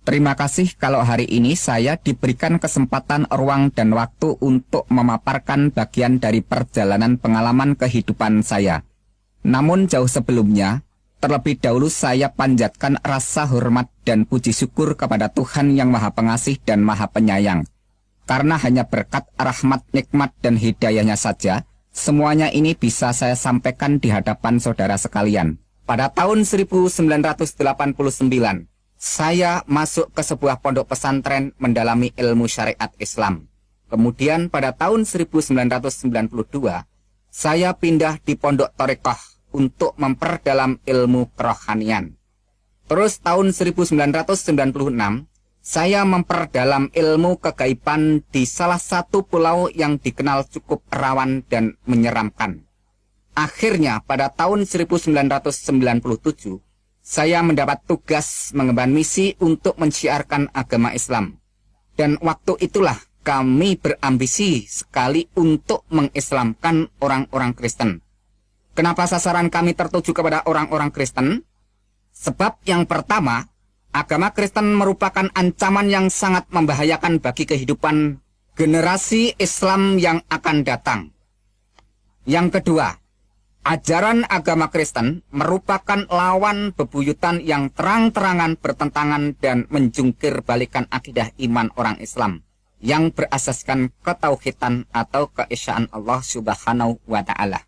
Terima kasih kalau hari ini saya diberikan kesempatan, ruang, dan waktu untuk memaparkan bagian dari perjalanan pengalaman kehidupan saya. Namun jauh sebelumnya, terlebih dahulu saya panjatkan rasa hormat dan puji syukur kepada Tuhan yang Maha Pengasih dan Maha Penyayang. Karena hanya berkat rahmat, nikmat, dan hidayahnya saja, semuanya ini bisa saya sampaikan di hadapan saudara sekalian. Pada tahun 1989, saya masuk ke sebuah pondok pesantren mendalami ilmu syariat Islam. Kemudian pada tahun 1992, saya pindah di pondok Thariqah untuk memperdalam ilmu kerohanian. Terus tahun 1996, saya memperdalam ilmu kegaiban di salah satu pulau yang dikenal cukup rawan dan menyeramkan. Akhirnya pada tahun 1997, saya mendapat tugas mengemban misi untuk menciarkan agama Islam. Dan waktu itulah kami berambisi sekali untuk mengislamkan orang-orang Kristen. Kenapa sasaran kami tertuju kepada orang-orang Kristen? Sebab yang pertama, agama Kristen merupakan ancaman yang sangat membahayakan bagi kehidupan generasi Islam yang akan datang. Yang kedua, ajaran agama Kristen merupakan lawan bebuyutan yang terang-terangan bertentangan dan menjungkir balikan akidah iman orang Islam yang berasaskan ketauhidan atau keesaan Allah Subhanahu wa Ta'ala.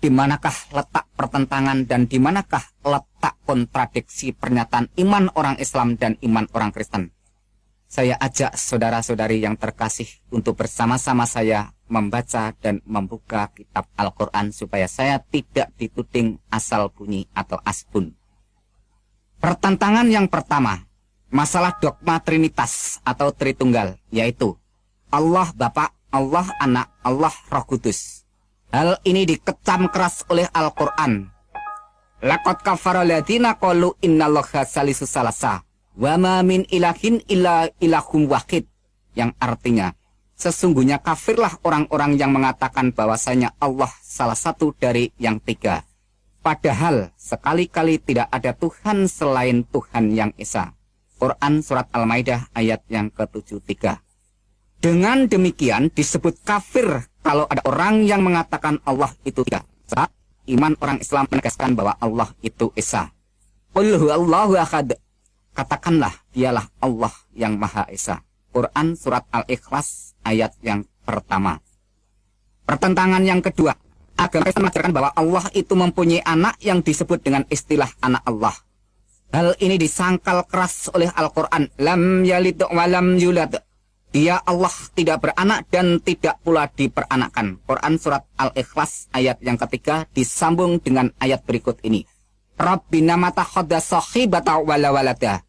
Di manakah letak pertentangan dan di manakah letak kontradiksi pernyataan iman orang Islam dan iman orang Kristen? Saya ajak saudara-saudari yang terkasih untuk bersama-sama saya membaca dan membuka kitab Al-Quran supaya saya tidak dituding asal bunyi atau asbun. Pertentangan yang pertama, masalah dogma Trinitas atau Tritunggal, yaitu Allah Bapa, Allah Anak, Allah Roh Kudus. Hal ini dikecam keras oleh Al-Quran. Laqad kafara alladziina qalu innallaha salisu salasa wa ma min ilahin illa ilahum wahid, yang artinya sesungguhnya kafirlah orang-orang yang mengatakan bahwasanya Allah salah satu dari yang tiga. Padahal sekali-kali tidak ada Tuhan selain Tuhan yang Esa. Quran Surat Al-Maidah ayat yang ke-73. Dengan demikian disebut kafir kalau ada orang yang mengatakan Allah itu tiga. Sebab iman orang Islam menegaskan bahwa Allah itu Esa. Qul huwallahu ahad. Katakanlah dialah Allah yang Maha Esa. Quran Surat Al-Ikhlas ayat yang pertama. Pertentangan yang kedua, agama Kristen mengajarkan bahwa Allah itu mempunyai anak yang disebut dengan istilah anak Allah. Hal ini disangkal keras oleh Al-Quran. Lam yalid wa lam yulad. Dia Allah tidak beranak dan tidak pula diperanakan. Quran Surat Al-Ikhlas ayat yang ketiga disambung dengan ayat berikut ini. Rabbina matakhadha sahibata wala walada.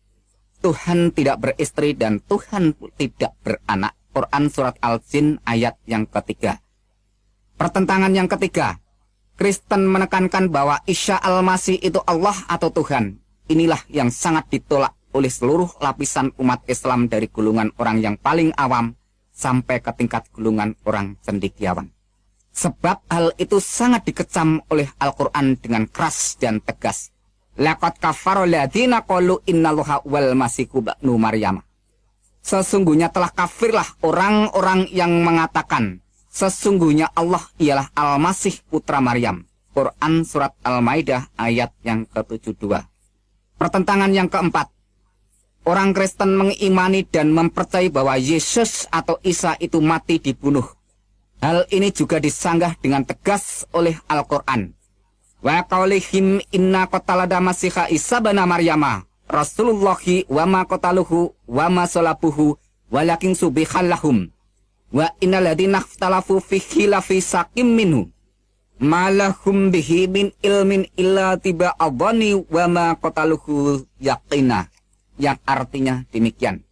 Tuhan tidak beristri dan Tuhan tidak beranak. Quran Surat Al-Jin ayat yang ketiga. Pertentangan yang ketiga, Kristen menekankan bahwa Isa Al-Masih itu Allah atau Tuhan. Inilah yang sangat ditolak oleh seluruh lapisan umat Islam dari golongan orang yang paling awam sampai ke tingkat golongan orang cendekiawan. Sebab hal itu sangat dikecam oleh Al-Quran dengan keras dan tegas. Laqad kafara alladziina qalu innallaha wal masihu ibnu Maryam. Sesungguhnya telah kafirlah orang-orang yang mengatakan sesungguhnya Allah ialah Al-Masih putra Maryam. Quran Surat Al-Maidah ayat yang ke-72. Pertentangan yang keempat, orang Kristen mengimani dan mempercayai bahwa Yesus atau Isa itu mati dibunuh. Hal ini juga disanggah dengan tegas oleh Al-Quran. Wa qaulihim inna qatalada masiha Isa bana Maryama Rasulullahi wa ma qataluhu wa ma salabuhu walakin subihallahum wa innal ladzina ikhtalafu fihi lafi sakim minhu malahum bihi min ilmin illa tiba adhani wa ma qataluhu yaqina, yang artinya demikian.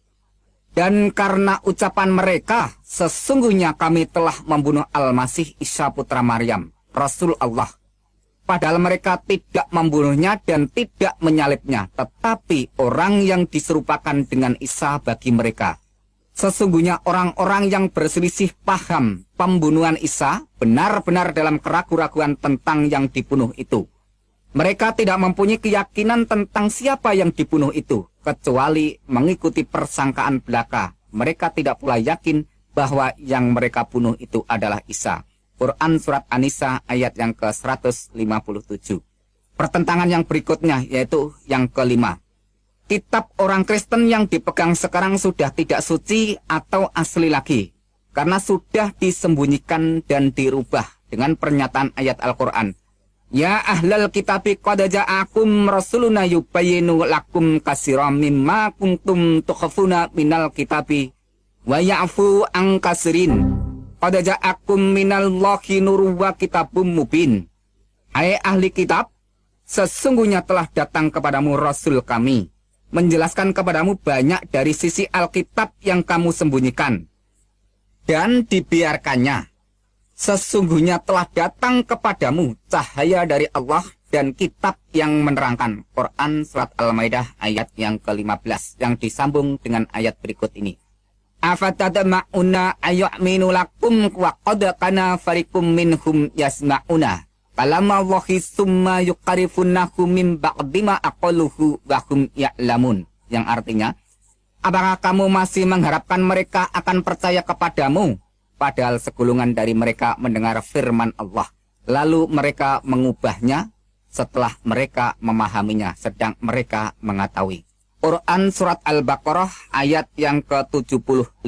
Dan karena ucapan mereka, sesungguhnya kami telah membunuh Al-Masih Isa putra Maryam, Rasul Allah. Padahal mereka tidak membunuhnya dan tidak menyalibnya, tetapi orang yang diserupakan dengan Isa bagi mereka. Sesungguhnya orang-orang yang berselisih paham pembunuhan Isa benar-benar dalam keraguan-raguan tentang yang dibunuh itu. Mereka tidak mempunyai keyakinan tentang siapa yang dibunuh itu. kecuali mengikuti persangkaan belaka. Mereka tidak pula yakin bahwa yang mereka bunuh itu adalah Isa. Quran Surat An-Nisa ayat yang ke-157. Pertentangan yang berikutnya yaitu yang kelima. Kitab orang Kristen yang dipegang sekarang sudah tidak suci atau asli lagi, karena sudah disembunyikan dan dirubah dengan pernyataan ayat Al-Quran. Ya ahlal kitabi qad ja'akum rasuluna yubayyinu lakum katsiran mimma kuntum tukhfuna minal kitabi wa ya'fu an katsirin. Qad ja'akum minallahi nurun wa kitabum mubin. Hai ahli kitab, sesungguhnya telah datang kepadamu Rasul kami, menjelaskan kepadamu banyak dari sisi Alkitab yang kamu sembunyikan dan dibiarkannya. Sesungguhnya telah datang kepadamu cahaya dari Allah dan kitab yang menerangkan. Quran Surat Al-Maidah ayat yang ke-15 yang disambung dengan ayat berikut ini. Afatadma'una ayyaminu lakum wa qad kana fariqum minhum yasma'una kalama Allahi summa yuqarifunahu min ba'dima aqaluhu wa hum ya'lamun. Yang artinya, apakah kamu masih mengharapkan mereka akan percaya kepadamu, padahal segolongan dari mereka mendengar firman Allah, lalu mereka mengubahnya setelah mereka memahaminya, sedang mereka mengetahui. Quran Surat Al-Baqarah ayat yang ke-75.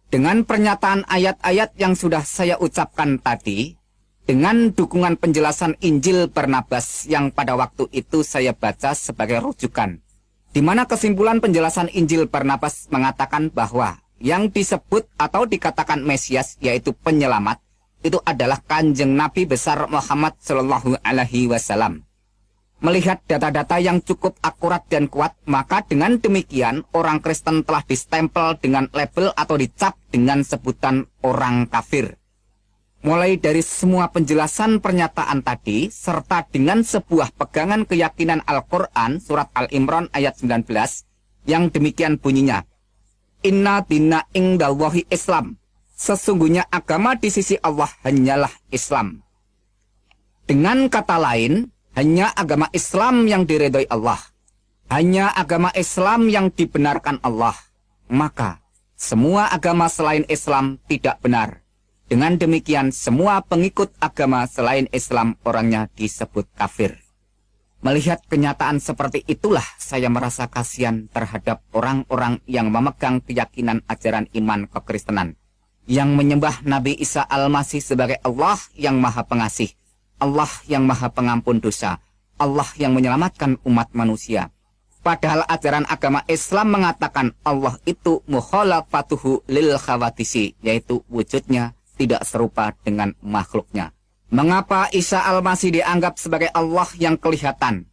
Dengan pernyataan ayat-ayat yang sudah saya ucapkan tadi, dengan dukungan penjelasan Injil Barnabas yang pada waktu itu saya baca sebagai rujukan, di mana kesimpulan penjelasan Injil Barnabas mengatakan bahwa yang disebut atau dikatakan Mesias, yaitu penyelamat, itu adalah Kanjeng Nabi besar Muhammad Shallallahu Alaihi Wasallam. Melihat data-data yang cukup akurat dan kuat, maka dengan demikian orang Kristen telah distempel dengan label atau dicap dengan sebutan orang kafir. Mulai dari semua penjelasan pernyataan tadi, serta dengan sebuah pegangan keyakinan Al-Quran, Surat Al-Imran ayat 19, yang demikian bunyinya, Inna dina indallahi Islam. Sesungguhnya agama di sisi Allah hanyalah Islam. Dengan kata lain, hanya agama Islam yang diridhoi Allah. Hanya agama Islam yang dibenarkan Allah. Maka, semua agama selain Islam tidak benar. Dengan demikian, semua pengikut agama selain Islam orangnya disebut kafir. Melihat kenyataan seperti itulah saya merasa kasihan terhadap orang-orang yang memegang keyakinan ajaran iman kekristenan, yang menyembah Nabi Isa Al-Masih sebagai Allah yang Maha Pengasih, Allah yang Maha Pengampun dosa, Allah yang menyelamatkan umat manusia. Padahal ajaran agama Islam mengatakan Allah itu mukhalafatuhu lil khawatisi, yaitu wujudnya tidak serupa dengan makhluknya. Mengapa Isa Al-Masih dianggap sebagai Allah yang kelihatan?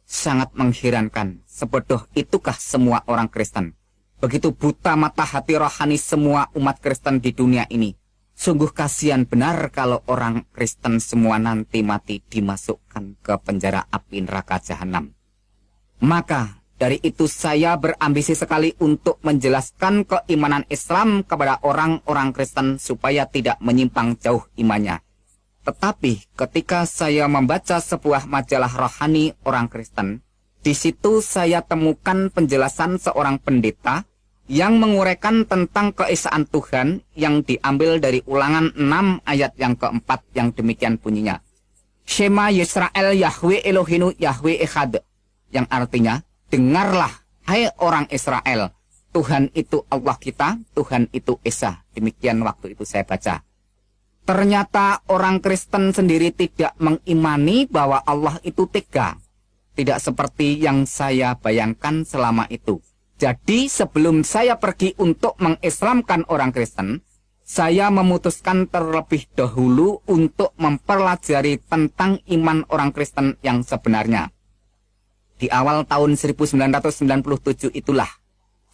Sangat mengherankan. Sebodoh itukah semua orang Kristen? Begitu buta mata hati rohani semua umat Kristen di dunia ini. Sungguh kasihan benar kalau orang Kristen semua nanti mati dimasukkan ke penjara api neraka jahanam. Maka dari itu saya berambisi sekali untuk menjelaskan keimanan Islam kepada orang-orang Kristen supaya tidak menyimpang jauh imannya. Tetapi ketika saya membaca sebuah majalah rohani orang Kristen, di situ saya temukan penjelasan seorang pendeta yang menguraikan tentang keesaan Tuhan yang diambil dari Ulangan 6 ayat yang keempat yang demikian bunyinya. Shema Yisrael Yahweh Elohinu Yahweh Echad. Yang artinya, dengarlah hai orang Israel, Tuhan itu Allah kita, Tuhan itu Esa. Demikian waktu itu saya baca. Ternyata orang Kristen sendiri tidak mengimani bahwa Allah itu tiga. Tidak seperti yang saya bayangkan selama itu. Jadi sebelum saya pergi untuk mengislamkan orang Kristen, saya memutuskan terlebih dahulu untuk mempelajari tentang iman orang Kristen yang sebenarnya. Di awal tahun 1997 itulah,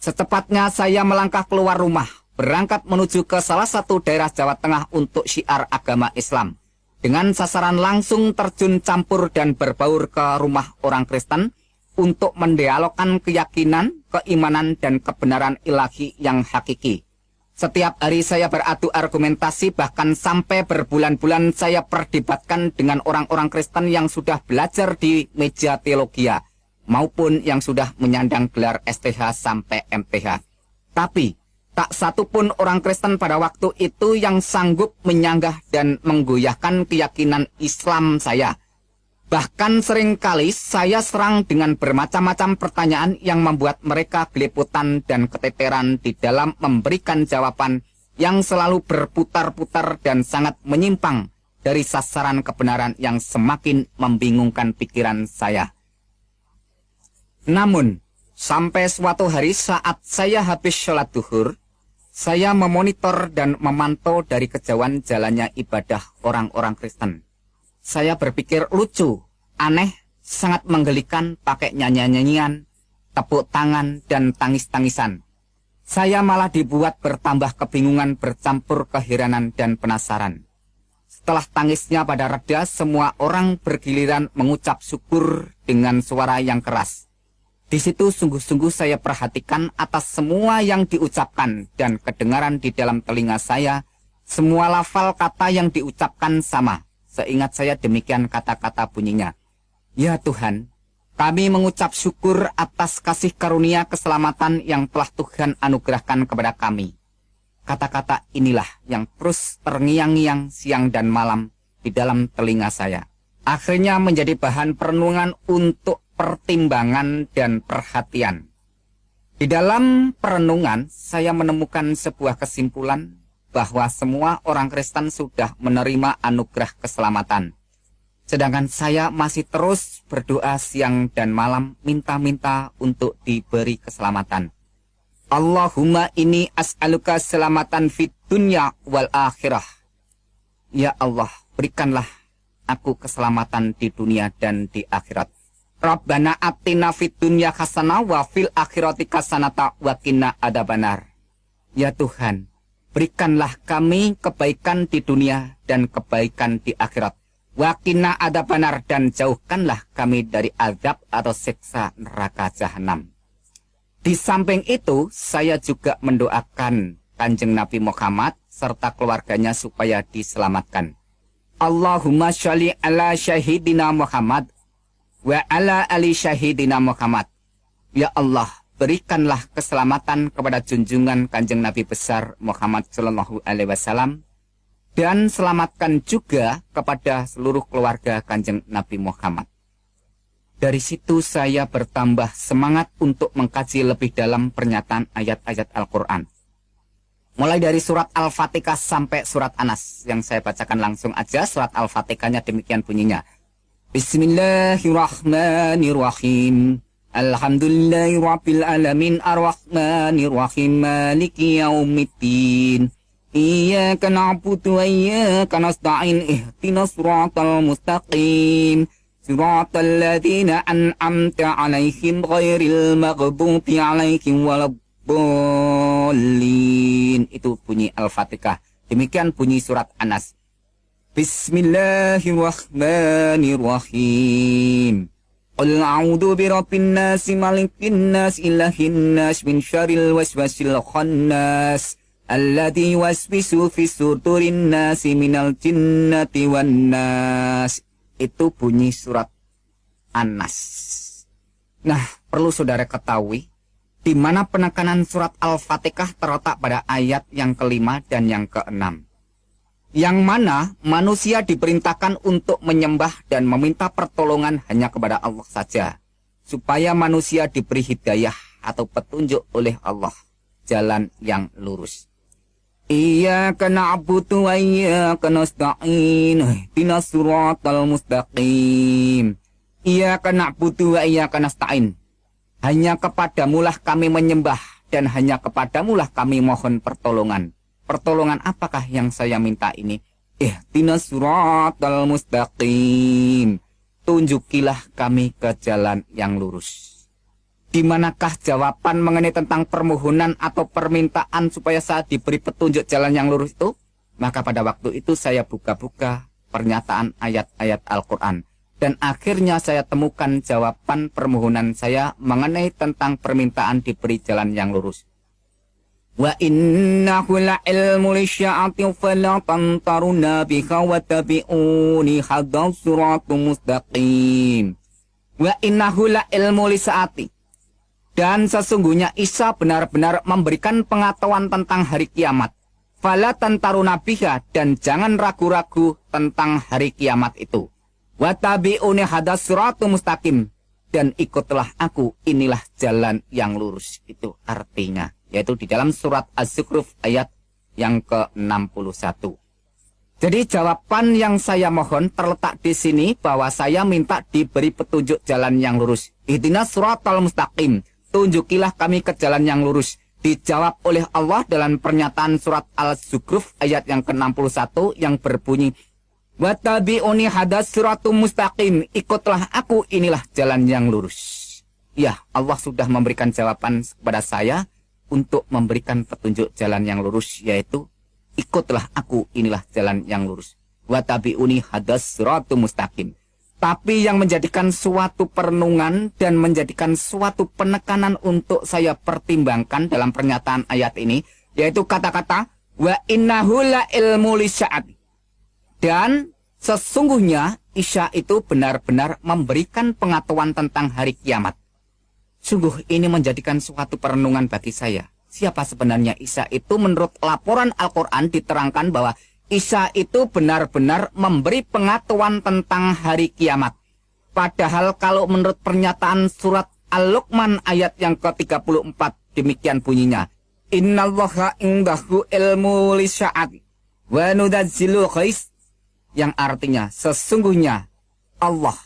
secepatnya saya melangkah keluar rumah, berangkat menuju ke salah satu daerah Jawa Tengah untuk syiar agama Islam. Dengan sasaran langsung terjun campur dan berbaur ke rumah orang Kristen untuk mendialogkan keyakinan, keimanan, dan kebenaran ilahi yang hakiki. Setiap hari saya beradu argumentasi, bahkan sampai berbulan-bulan saya perdebatkan dengan orang-orang Kristen yang sudah belajar di meja teologia, maupun yang sudah menyandang gelar STH sampai MTH. Tapi tak satupun orang Kristen pada waktu itu yang sanggup menyanggah dan menggoyahkan keyakinan Islam saya. Bahkan seringkali saya serang dengan bermacam-macam pertanyaan yang membuat mereka geliputan dan keteteran di dalam memberikan jawaban yang selalu berputar-putar dan sangat menyimpang dari sasaran kebenaran yang semakin membingungkan pikiran saya. Namun, sampai suatu hari saat saya habis sholat duhur, saya memonitor dan memantau dari kejauhan jalannya ibadah orang-orang Kristen. Saya berpikir lucu, aneh, sangat menggelikan pakai nyanyian-nyanyian, tepuk tangan, dan tangis-tangisan. Saya malah dibuat bertambah kebingungan bercampur keheranan dan penasaran. Setelah tangisnya pada reda, semua orang bergiliran mengucap syukur dengan suara yang keras. Di situ sungguh-sungguh saya perhatikan atas semua yang diucapkan dan kedengaran di dalam telinga saya, semua lafal kata yang diucapkan sama. Seingat saya demikian kata-kata bunyinya. Ya Tuhan, kami mengucap syukur atas kasih karunia keselamatan yang telah Tuhan anugerahkan kepada kami. Kata-kata inilah yang terus terngiang-ngiang siang dan malam di dalam telinga saya. Akhirnya menjadi bahan perenungan untuk pertimbangan dan perhatian. Di dalam perenungan, saya menemukan sebuah kesimpulan bahwa semua orang Kristen sudah menerima anugerah keselamatan. Sedangkan saya masih terus berdoa siang dan malam minta-minta untuk diberi keselamatan. Allahumma inni as'aluka selamatan fid dunya wal akhirah. Ya Allah, berikanlah aku keselamatan di dunia dan di akhirat. Rabbana atina fid dunya hasanah wa fil akhirati hasanata wa qina adzabannar. Ya Tuhan, berikanlah kami kebaikan di dunia dan kebaikan di akhirat. Wa qina adzabannar, dan jauhkanlah kami dari azab atau siksa neraka jahanam. Di samping itu, saya juga mendoakan Kanjeng Nabi Muhammad serta keluarganya supaya diselamatkan. Allahumma sholli ala syahidina Muhammad wa ala ali syahidina Muhammad. Ya Allah, berikanlah keselamatan kepada junjungan Kanjeng Nabi besar Muhammad sallallahu alaihi wasallam, dan selamatkan juga kepada seluruh keluarga Kanjeng Nabi Muhammad. Dari situ saya bertambah semangat untuk mengkaji lebih dalam pernyataan ayat-ayat Al-Quran. Mulai dari surat Al-Fatihah sampai surat Anas. Yang saya bacakan langsung aja surat Al-Fatihahnya demikian bunyinya. Bismillahirrahmanirrahim. Alhamdulillahirabbil alamin arrahmanirrahim maliki yaumiddin. Iyyaka na'budu wa iyyaka nasta'in ihdinas siratal mustaqim. Siratal ladzina an'amta 'alaihim ghairil maghdubi 'alaihim waladdallin. Itu bunyi Al-Fatihah. Demikian bunyi surat Anas. Bismillahirrahmanirrahim. Qul a'udzu birabbin nas malikin nas ilahin nas min syarril waswasil khannas alladzi yuwaswisu fi sudurin nasi minal jinnati wan nas. Itu bunyi surat An-Nas. Nah, perlu saudara ketahui di mana penekanan surat Al-Fatihah terletak pada ayat yang kelima dan yang keenam, yang mana manusia diperintahkan untuk menyembah dan meminta pertolongan hanya kepada Allah saja, supaya manusia diberi hidayah atau petunjuk oleh Allah, jalan yang lurus. Iyyaka na'budu wa iyyaka nasta'in ihdinas siratal mustaqim. Iyyaka na'budu wa iyyaka nasta'in. Hanya kepadamulah kami menyembah dan hanya kepadamulah kami mohon pertolongan. Pertolongan apakah yang saya minta ini? Ihdinas siratal mustaqim. Tunjukilah kami ke jalan yang lurus. Di manakah jawaban mengenai tentang permohonan atau permintaan supaya saya diberi petunjuk jalan yang lurus itu? Maka pada waktu itu saya buka-buka pernyataan ayat-ayat Al-Quran. Dan akhirnya saya temukan jawaban permohonan saya mengenai tentang permintaan diberi jalan yang lurus. Wa innahu la'ilmu lisya'ati fala tantaruna biha wa tabi'uni hadal suratul mustaqim. Wa innahu la ilmu lisaati. Dan sesungguhnya Isa benar-benar memberikan pengetahuan tentang hari kiamat. Fala tantaruna biha, dan jangan ragu-ragu tentang hari kiamat itu. Wa tabi'uni hadas siratul mustaqim, dan ikutlah aku, inilah jalan yang lurus. Itu artinya, yaitu di dalam surat Az-Zukhruf ayat yang ke-61. Jadi jawaban yang saya mohon terletak di sini, bahwa saya minta diberi petunjuk jalan yang lurus. Ihdinas siratal mustaqim, tunjukilah kami ke jalan yang lurus. Dijawab oleh Allah dalam pernyataan surat Al-Zukhruf ayat yang ke-61 yang berbunyi, Wattabi'uni hadas siratum mustaqim, ikutlah aku, inilah jalan yang lurus. Ya, Allah sudah memberikan jawaban kepada saya untuk memberikan petunjuk jalan yang lurus, yaitu ikutlah aku, inilah jalan yang lurus. Wattabi'uni hadas siratum mustaqim. Tapi yang menjadikan suatu perenungan dan menjadikan suatu penekanan untuk saya pertimbangkan dalam pernyataan ayat ini, yaitu kata-kata wa innahu la ilmu lisya'at. Dan sesungguhnya Isa itu benar-benar memberikan pengetahuan tentang hari kiamat. Sungguh ini menjadikan suatu perenungan bagi saya. Siapa sebenarnya Isa itu? Menurut laporan Al-Quran diterangkan bahwa Isa itu benar-benar memberi pengetahuan tentang hari kiamat. Padahal kalau menurut pernyataan surat Al-Luqman ayat yang ke-34 demikian bunyinya. Innallaha indahu ilmu lisya'ati wa nudazzilu ghais, yang artinya sesungguhnya Allah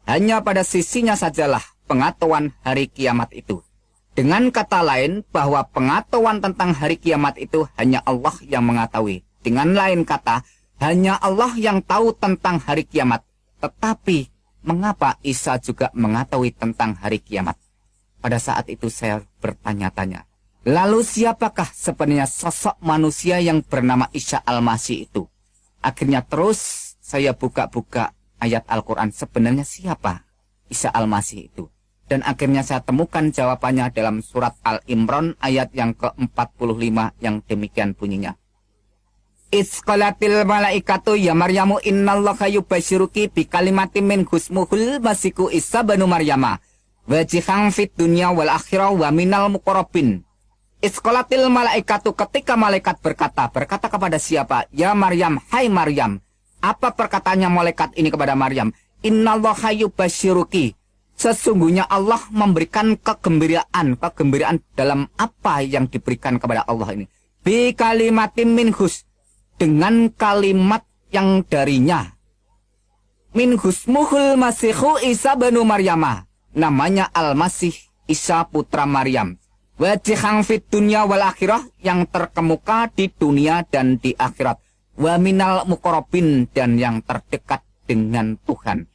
hanya pada sisinya sajalah pengetahuan hari kiamat itu. Dengan kata lain, bahwa pengetahuan tentang hari kiamat itu hanya Allah yang mengetahui. Dengan lain kata, hanya Allah yang tahu tentang hari kiamat. Tetapi, mengapa Isa juga mengetahui tentang hari kiamat? Pada saat itu saya bertanya-tanya, lalu siapakah sebenarnya sosok manusia yang bernama Isa Al-Masih itu? Akhirnya terus saya buka-buka ayat Al-Quran, sebenarnya siapa Isa Al-Masih itu? Dan akhirnya saya temukan jawabannya dalam surat Al-Imran ayat yang ke-45 yang demikian bunyinya. Isqalatil malaikatu ya Maryamu innallaha yubasyiruki bi kalimatin min husmuhul masiku Isa banu Maryama wajihan fit dunya wal akhirah wa minal muqarrabin. Isqalatil malaikatu, ketika malaikat berkata kepada siapa? Ya Maryam, hai Maryam. Apa perkataannya malaikat ini kepada Maryam? Innallaha yubasyiruki, sesungguhnya Allah memberikan kegembiraan dalam apa yang diberikan kepada Allah ini. Bi kalimatin minhus, dengan kalimat yang darinya. Minhusmuhul masihu Isa banu Maryama, namanya Al-Masih Isa putra Maryam. Wajihang fit dunya wal akhirah, yang terkemuka di dunia dan di akhirat. Wa minal muqarrabin, dan yang terdekat dengan Tuhan.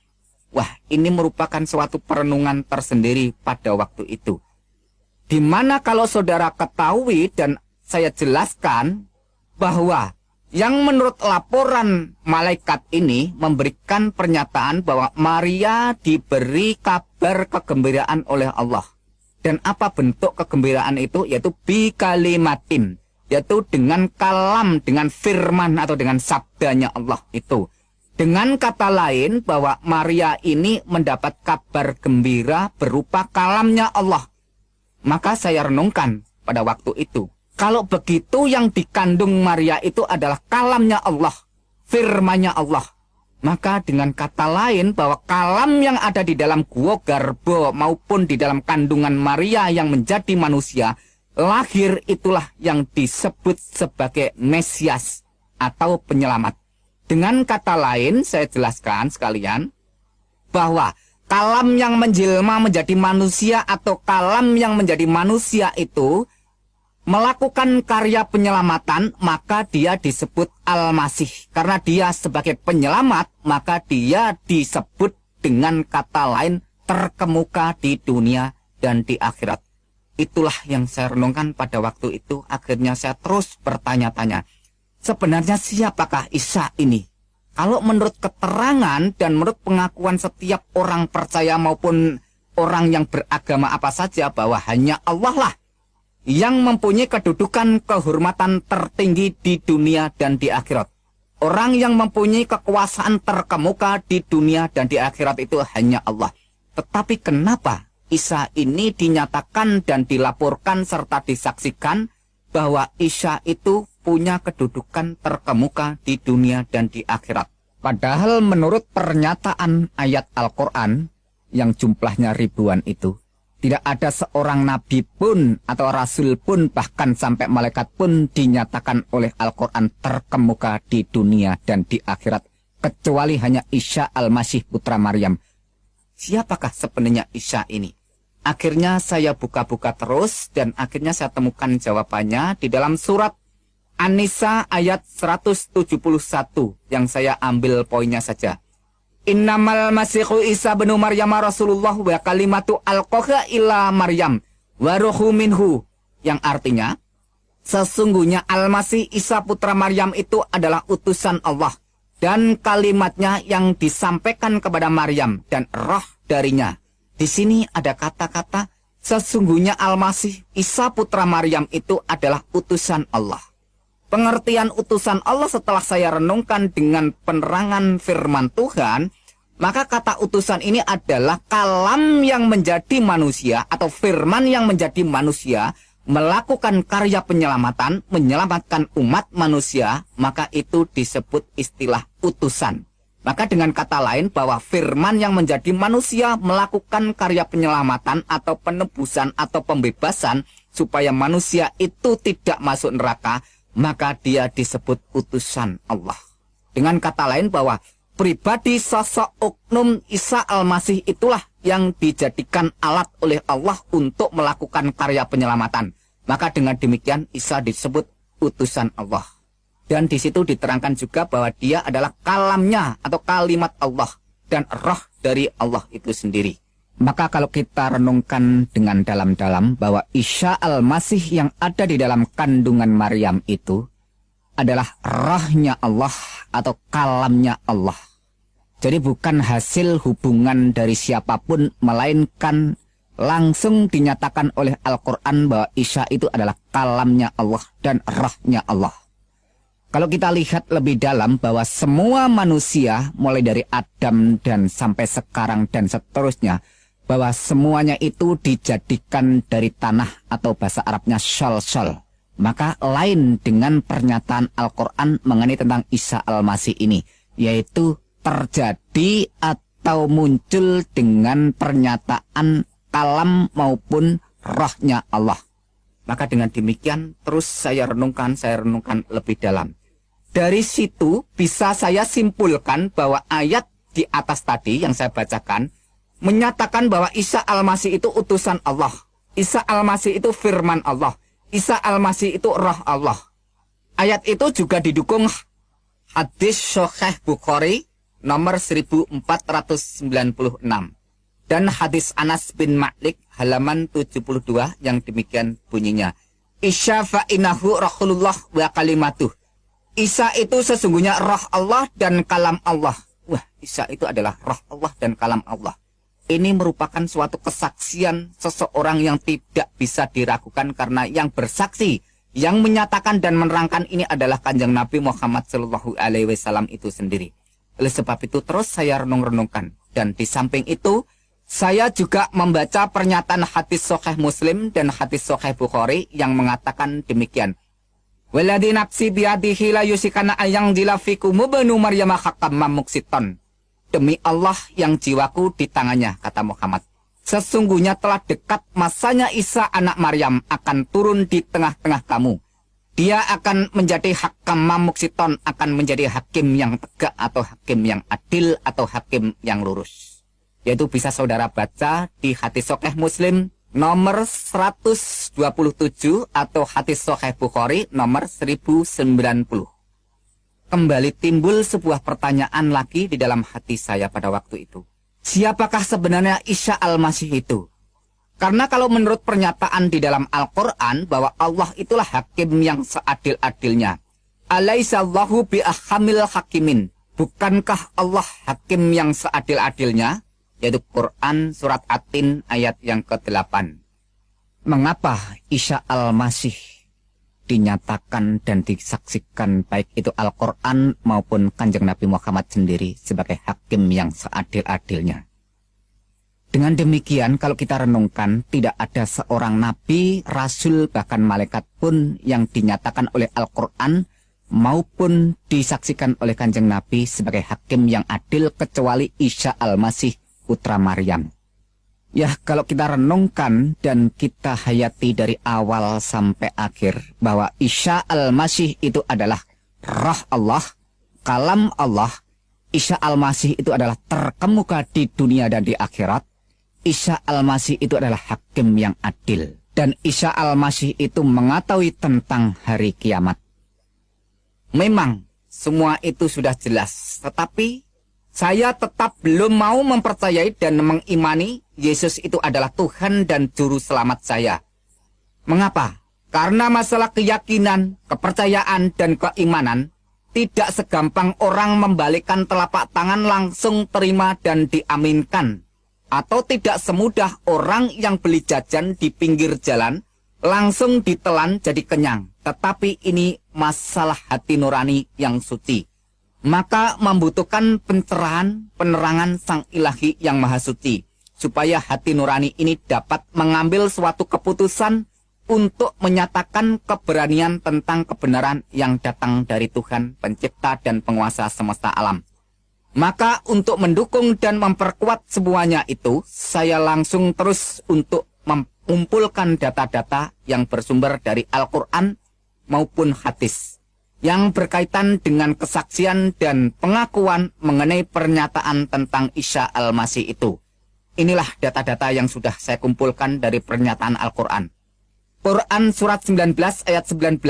Wah, ini merupakan suatu perenungan tersendiri pada waktu itu. Dimana kalau saudara ketahui dan saya jelaskan bahwa yang menurut laporan malaikat ini memberikan pernyataan bahwa Maria diberi kabar kegembiraan oleh Allah. Dan apa bentuk kegembiraan itu? Yaitu bi kalimatin, yaitu dengan kalam, dengan firman atau dengan sabdanya Allah itu. Dengan kata lain, bahwa Maria ini mendapat kabar gembira berupa kalamnya Allah. Maka saya renungkan pada waktu itu, kalau begitu yang dikandung Maria itu adalah kalamnya Allah, firmannya Allah. Maka dengan kata lain, bahwa kalam yang ada di dalam gua Garbo maupun di dalam kandungan Maria yang menjadi manusia lahir, itulah yang disebut sebagai Mesias atau penyelamat. Dengan kata lain, saya jelaskan sekalian bahwa kalam yang menjelma menjadi manusia atau kalam yang menjadi manusia itu melakukan karya penyelamatan, maka dia disebut Al-Masih. Karena dia sebagai penyelamat, maka dia disebut dengan kata lain terkemuka di dunia dan di akhirat. Itulah yang saya renungkan pada waktu itu. Akhirnya saya terus bertanya-tanya, sebenarnya siapakah Isa ini? Kalau menurut keterangan dan menurut pengakuan setiap orang percaya maupun orang yang beragama apa saja, bahwa hanya Allah lah yang mempunyai kedudukan kehormatan tertinggi di dunia dan di akhirat. Orang yang mempunyai kekuasaan terkemuka di dunia dan di akhirat itu hanya Allah. Tetapi kenapa Isa ini dinyatakan dan dilaporkan serta disaksikan bahwa Isa itu punya kedudukan terkemuka di dunia dan di akhirat? Padahal menurut pernyataan ayat Al-Quran yang jumlahnya ribuan itu, tidak ada seorang nabi pun atau rasul pun bahkan sampai malaikat pun dinyatakan oleh Al-Quran terkemuka di dunia dan di akhirat, kecuali hanya Isa Al-Masih putra Maryam. Siapakah sebenarnya Isa ini? Akhirnya saya buka-buka terus dan akhirnya saya temukan jawabannya di dalam surat An-Nisa ayat 171 yang saya ambil poinnya saja. Innamal masihu Isa bin Maryam Rasulullah wa kalimatu alqaha ila Maryam wa ruhu minhu, yang artinya sesungguhnya Al-Masih Isa putra Maryam itu adalah utusan Allah dan kalimatnya yang disampaikan kepada Maryam dan roh darinya. Di sini ada kata-kata sesungguhnya Al-Masih Isa putra Maryam itu adalah utusan Allah. Pengertian utusan Allah setelah saya renungkan dengan penerangan firman Tuhan, maka kata utusan ini adalah kalam yang menjadi manusia atau firman yang menjadi manusia melakukan karya penyelamatan, menyelamatkan umat manusia, maka itu disebut istilah utusan. Maka dengan kata lain bahwa firman yang menjadi manusia melakukan karya penyelamatan atau penebusan atau pembebasan supaya manusia itu tidak masuk neraka, maka dia disebut utusan Allah. Dengan kata lain bahwa pribadi sosok oknum Isa Al-Masih itulah yang dijadikan alat oleh Allah untuk melakukan karya penyelamatan. Maka dengan demikian Isa disebut utusan Allah. Dan di situ diterangkan juga bahwa dia adalah kalamnya atau kalimat Allah dan roh dari Allah itu sendiri. Maka kalau kita renungkan dengan dalam-dalam bahwa Isa Al-Masih yang ada di dalam kandungan Maryam itu adalah rohnya Allah atau kalamnya Allah. Jadi bukan hasil hubungan dari siapapun, melainkan langsung dinyatakan oleh Al-Quran bahwa Isa itu adalah kalamnya Allah dan rohnya Allah. Kalau kita lihat lebih dalam bahwa semua manusia mulai dari Adam dan sampai sekarang dan seterusnya, bahwa semuanya itu dijadikan dari tanah atau bahasa Arabnya syol-syol. Maka lain dengan pernyataan Al-Quran mengenai tentang Isa Al-Masih ini, yaitu terjadi atau muncul dengan pernyataan kalam maupun rohnya Allah. Maka dengan demikian terus saya renungkan lebih dalam. Dari situ bisa saya simpulkan bahwa ayat di atas tadi yang saya bacakan menyatakan bahwa Isa Al-Masih itu utusan Allah. Isa Al-Masih itu firman Allah. Isa Al-Masih itu roh Allah. Ayat itu juga didukung hadis Sahih Bukhari nomor 1496 dan hadis Anas bin Malik halaman 72 yang demikian bunyinya. Isa fa'inahu Rasulullah wa kalimatuh. Isa itu sesungguhnya roh Allah dan kalam Allah. Wah, Isa itu adalah roh Allah dan kalam Allah. Ini merupakan suatu kesaksian seseorang yang tidak bisa diragukan karena yang bersaksi, yang menyatakan dan menerangkan ini adalah Kanjeng Nabi Muhammad SAW itu sendiri. Oleh sebab itu terus saya renung-renungkan. Dan di samping itu, saya juga membaca pernyataan hadis Sahih Muslim dan hadis Sahih Bukhari yang mengatakan demikian. Walladzi nafsi biyadihi la yusikana ayang jilafikum ibnu Maryam haqqam muksiton. Demi Allah yang jiwaku di tangannya, kata Muhammad. Sesungguhnya telah dekat masanya Isa anak Maryam akan turun di tengah-tengah kamu. Dia akan menjadi hakam muksiton, akan menjadi hakim yang tegak atau hakim yang adil atau hakim yang lurus. Yaitu bisa saudara baca di hadis Sahih Muslim nomor 127 atau hadis Sahih Bukhari nomor 1090. Kembali timbul sebuah pertanyaan lagi di dalam hati saya pada waktu itu. Siapakah sebenarnya Isa Al-Masih itu? Karena kalau menurut pernyataan di dalam Al-Quran bahwa Allah itulah hakim yang seadil-adilnya. Alaihissallahu bi'ahamil hakimin. Bukankah Allah hakim yang seadil-adilnya? Yaitu Quran surat At-Tin ayat yang ke-8. Mengapa Isa Al-Masih dinyatakan dan disaksikan baik itu Al-Quran maupun Kanjeng Nabi Muhammad sendiri sebagai hakim yang seadil-adilnya? Dengan demikian, kalau kita renungkan, tidak ada seorang nabi, rasul, bahkan malaikat pun yang dinyatakan oleh Al-Quran maupun disaksikan oleh Kanjeng Nabi sebagai hakim yang adil kecuali Isa Al-Masih putra Maryam. Ya, kalau kita renungkan dan kita hayati dari awal sampai akhir bahwa Isa Al-Masih itu adalah Roh Allah, Kalam Allah. Isa Al-Masih itu adalah terkemuka di dunia dan di akhirat. Isa Al-Masih itu adalah hakim yang adil. Dan Isa Al-Masih itu mengetahui tentang hari kiamat. Memang semua itu sudah jelas, tetapi saya tetap belum mau mempercayai dan mengimani Yesus itu adalah Tuhan dan Juru Selamat saya. Mengapa? Karena masalah keyakinan, kepercayaan, dan keimanan tidak segampang orang membalikkan telapak tangan langsung terima dan diaminkan. Atau tidak semudah orang yang beli jajan di pinggir jalan langsung ditelan jadi kenyang. Tetapi ini masalah hati nurani yang suci. Maka membutuhkan pencerahan, penerangan Sang Ilahi yang Maha Suci. Supaya hati nurani ini dapat mengambil suatu keputusan untuk menyatakan keberanian tentang kebenaran yang datang dari Tuhan, pencipta dan penguasa semesta alam. Maka untuk mendukung dan memperkuat semuanya itu, saya langsung terus untuk mengumpulkan data-data yang bersumber dari Al-Quran maupun hadis yang berkaitan dengan kesaksian dan pengakuan mengenai pernyataan tentang Isa Al-Masih itu. Inilah data-data yang sudah saya kumpulkan dari pernyataan Al-Quran. Quran surat 19 ayat 19.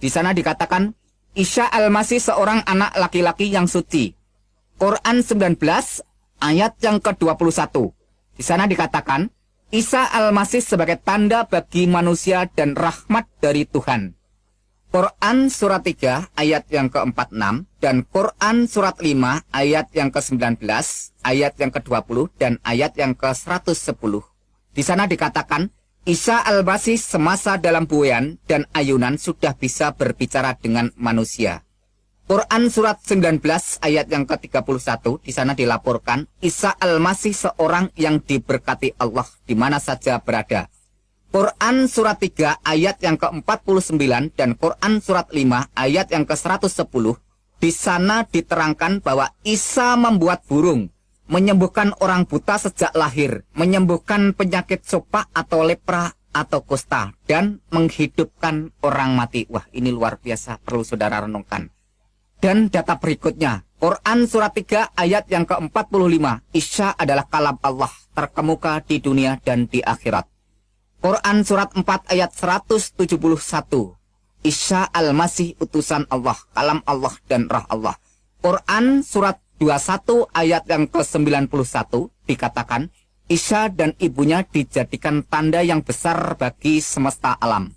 Di sana dikatakan, Isa Al-Masih seorang anak laki-laki yang suci. Quran 19 ayat yang ke-21. Di sana dikatakan, Isa Al-Masih sebagai tanda bagi manusia dan rahmat dari Tuhan. Quran surat 3 ayat yang ke-46 dan Quran surat 5 ayat yang ke-19, ayat yang ke-20 dan ayat yang ke-110. Di sana dikatakan, Isa Al-Masih semasa dalam buayan dan ayunan sudah bisa berbicara dengan manusia. Quran surat 19 ayat yang ke-31, di sana dilaporkan Isa Al-Masih seorang yang diberkati Allah di mana saja berada. Quran surat 3 ayat yang ke-49 dan Quran surat 5 ayat yang ke-110, di sana diterangkan bahwa Isa membuat burung, menyembuhkan orang buta sejak lahir, menyembuhkan penyakit sopak atau lepra atau kusta, dan menghidupkan orang mati. Wah, ini luar biasa, perlu saudara renungkan. Dan data berikutnya, Quran surat 3 ayat yang ke-45, Isa adalah kalam Allah, terkemuka di dunia dan di akhirat. Quran surat 4 ayat 171, Isa Al-Masih utusan Allah, kalam Allah dan roh Allah. Quran surat 21 ayat yang ke-91 dikatakan, Isa dan ibunya dijadikan tanda yang besar bagi semesta alam.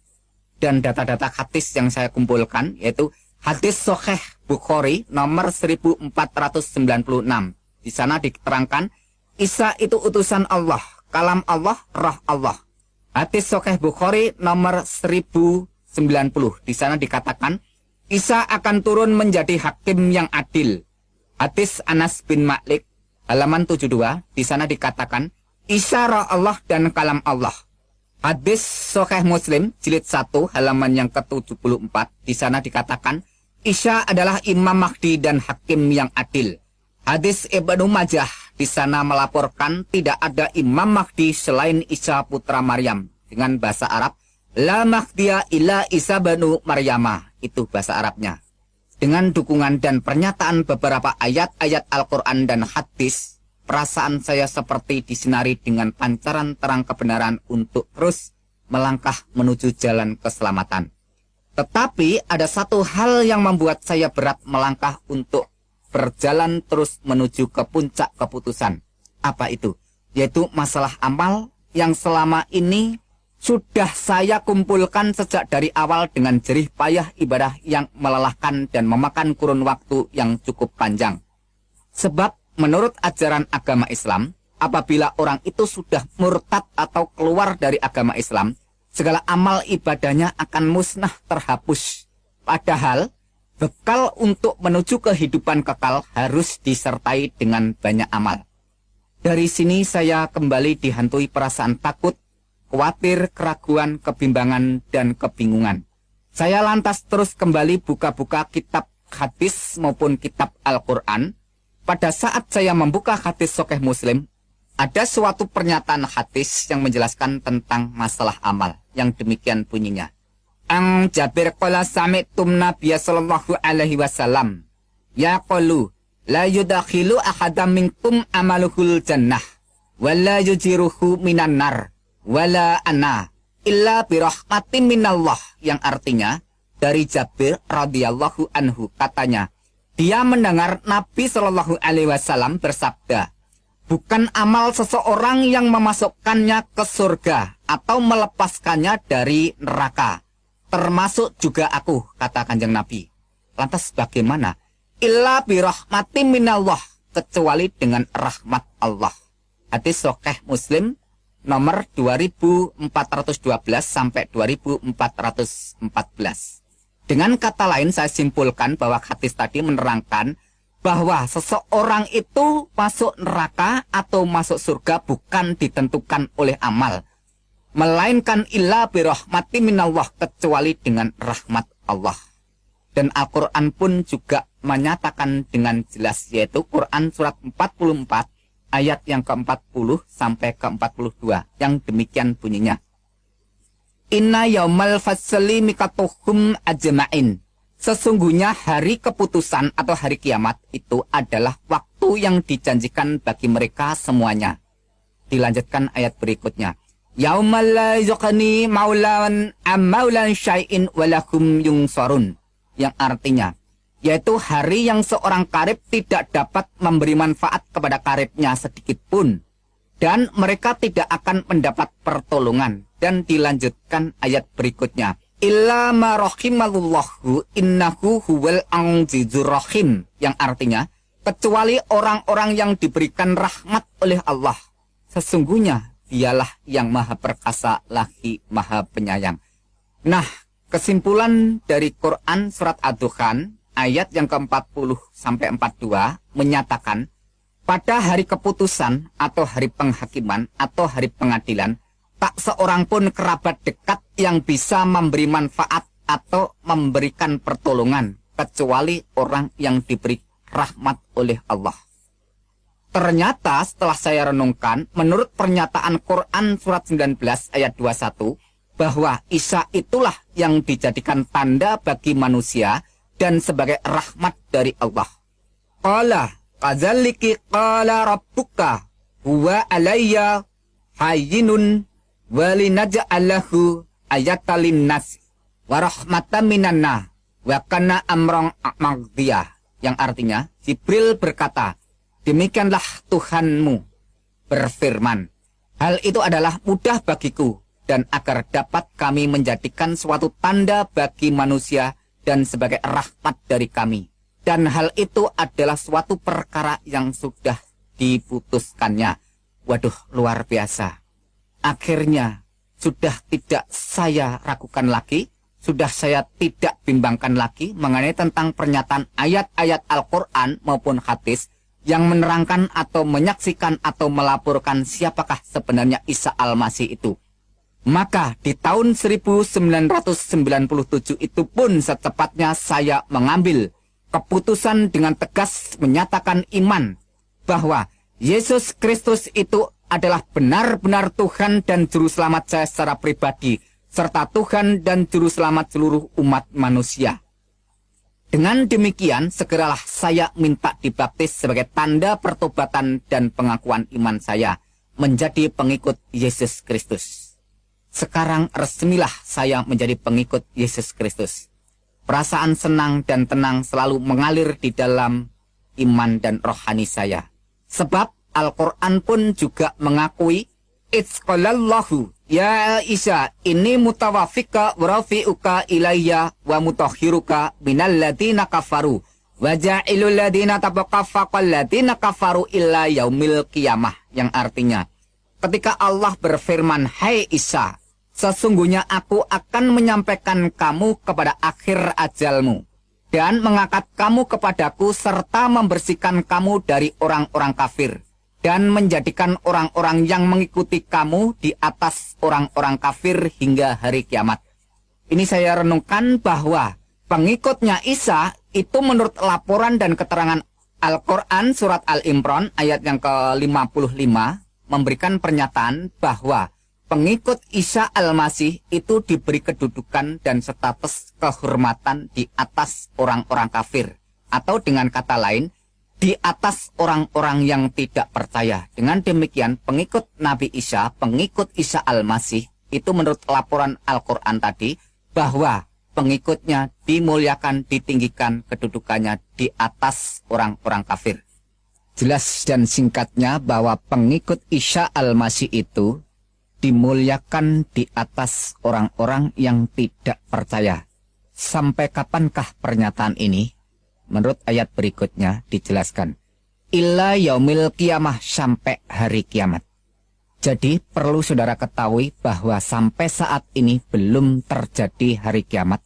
Dan data-data hadis yang saya kumpulkan, yaitu hadis Sahih Bukhari nomor 1496. Di sana diterangkan, Isa itu utusan Allah, kalam Allah, roh Allah. Hadis Sahih Bukhari nomor 1090. Di sana dikatakan, Isa akan turun menjadi hakim yang adil. Hadis Anas bin Malik halaman 72. Di sana dikatakan, Isa roh Allah dan kalam Allah. Hadis Sahih Muslim jilid 1 halaman yang ke-74. Di sana dikatakan, Isa adalah Imam Mahdi dan hakim yang adil. Hadis Ibnu Majah di sana melaporkan tidak ada Imam Mahdi selain Isa putra Maryam. Dengan bahasa Arab, La Mahdiya illa Isa banu Maryama. Itu bahasa Arabnya. Dengan dukungan dan pernyataan beberapa ayat-ayat Al-Quran dan hadis, perasaan saya seperti disinari dengan pancaran terang kebenaran untuk terus melangkah menuju jalan keselamatan. Tetapi ada satu hal yang membuat saya berat melangkah untuk berjalan terus menuju ke puncak keputusan. Apa itu? Yaitu masalah amal yang selama ini sudah saya kumpulkan sejak dari awal dengan jerih payah ibadah yang melelahkan dan memakan kurun waktu yang cukup panjang. Sebab menurut ajaran agama Islam, apabila orang itu sudah murtad atau keluar dari agama Islam, segala amal ibadahnya akan musnah terhapus. Padahal bekal untuk menuju kehidupan kekal harus disertai dengan banyak amal. Dari sini saya kembali dihantui perasaan takut, khawatir, keraguan, kebimbangan, dan kebingungan. Saya lantas terus kembali buka-buka kitab hadis maupun kitab Al-Quran. Pada saat saya membuka hadis Sahih Muslim, ada suatu pernyataan hadis yang menjelaskan tentang masalah amal, yang demikian bunyinya. Ang Jabir qala sami'tum Nabiya sallallahu alaihi wasallam yaqulu la yudakhilu ahadam minkum amaluhul jannah wala yujiruhu minan nar wala ana illa birahmatin minallah, yang artinya dari Jabir radhiyallahu anhu, katanya dia mendengar Nabi sallallahu alaihi wasallam bersabda, bukan amal seseorang yang memasukkannya ke surga atau melepaskannya dari neraka, termasuk juga aku, kata Kanjeng Nabi. Lantas bagaimana? Illa birahmatin minallah, kecuali dengan rahmat Allah. Hadis Sahih Muslim nomor 2412 sampai 2414. Dengan kata lain saya simpulkan bahwa hadis tadi menerangkan bahwa seseorang itu masuk neraka atau masuk surga bukan ditentukan oleh amal, melainkan illa birahmati minallah, kecuali dengan rahmat Allah. Dan Al-Quran pun juga menyatakan dengan jelas, yaitu Quran surat 44 ayat yang ke-40 sampai ke-42, yang demikian bunyinya. Inna yaumal fasli mikatuhum ajma'in. Sesungguhnya hari keputusan atau hari kiamat itu adalah waktu yang dijanjikan bagi mereka semuanya. Dilanjutkan ayat berikutnya. Yaumal la yuqni maulan amaulan syai'in walahum yungsarun. Yang artinya, yaitu hari yang seorang karib tidak dapat memberi manfaat kepada karibnya sedikit pun, dan mereka tidak akan mendapat pertolongan. Dan dilanjutkan ayat berikutnya, illa ma rahimallahu innahu huwal azizur rahim, yang artinya kecuali orang-orang yang diberikan rahmat oleh Allah, sesungguhnya dialah yang maha perkasa lagi maha penyayang. Nah, kesimpulan dari Quran surat Ad-Dukhan ayat yang ke-40 sampai 42 menyatakan pada hari keputusan atau hari penghakiman atau hari pengadilan, tak seorang pun kerabat dekat yang bisa memberi manfaat atau memberikan pertolongan kecuali orang yang diberi rahmat oleh Allah. Ternyata setelah saya renungkan, menurut pernyataan Quran surat 19 ayat 21, bahwa Isa itulah yang dijadikan tanda bagi manusia dan sebagai rahmat dari Allah. Qala kadzalika qala rabbuka huwa alayya hayyinun walinaj'alahu ayatal linnas wa rahmatan minanna wa kana amran maqdiyah, yang artinya Jibril berkata, demikianlah Tuhanmu berfirman, hal itu adalah mudah bagiku, dan agar dapat kami menjadikan suatu tanda bagi manusia dan sebagai rahmat dari kami, dan hal itu adalah suatu perkara yang sudah diputuskannya. Waduh, luar biasa. Akhirnya sudah tidak saya ragukan lagi, sudah saya tidak bimbangkan lagi mengenai tentang pernyataan ayat-ayat Al-Quran maupun hadis yang menerangkan atau menyaksikan atau melaporkan siapakah sebenarnya Isa Al-Masih itu. Maka di tahun 1997 itu pun secepatnya saya mengambil keputusan dengan tegas menyatakan iman bahwa Yesus Kristus itu adalah benar-benar Tuhan dan Juru Selamat saya secara pribadi, serta Tuhan dan Juru Selamat seluruh umat manusia. Dengan demikian, segeralah saya minta dibaptis sebagai tanda pertobatan dan pengakuan iman saya menjadi pengikut Yesus Kristus. Sekarang resmilah saya menjadi pengikut Yesus Kristus. Perasaan senang dan tenang selalu mengalir di dalam iman dan rohani saya. Sebab Al-Quran pun juga mengakui, Itzqalallahu ya Isa ini mutawafika warafi'uka ilayya wa mutahhiruka minal ladina kafaru wa ja'ilul ladina tabaqafaqal ladina kafaru illa yaumil qiyamah, yang artinya ketika Allah berfirman, hai Isa, sesungguhnya aku akan menyampaikan kamu kepada akhir ajalmu dan mengangkat kamu kepadaku serta membersihkan kamu dari orang-orang kafir dan menjadikan orang-orang yang mengikuti kamu di atas orang-orang kafir hingga hari kiamat. Ini saya renungkan bahwa pengikutnya Isa itu menurut laporan dan keterangan Al-Quran surat Al-Imran ayat yang ke-55 memberikan pernyataan bahwa pengikut Isa Al-Masih itu diberi kedudukan dan status kehormatan di atas orang-orang kafir. Atau dengan kata lain, di atas orang-orang yang tidak percaya. Dengan demikian, pengikut Nabi Isa, pengikut Isa Al-Masih, itu menurut laporan Al-Quran tadi, bahwa pengikutnya dimuliakan, ditinggikan kedudukannya di atas orang-orang kafir. Jelas dan singkatnya bahwa pengikut Isa Al-Masih itu dimuliakan di atas orang-orang yang tidak percaya. Sampai kapankah pernyataan ini? Menurut ayat berikutnya dijelaskan, illa yaumil kiamah, sampai hari kiamat. Jadi perlu saudara ketahui bahwa sampai saat ini belum terjadi hari kiamat.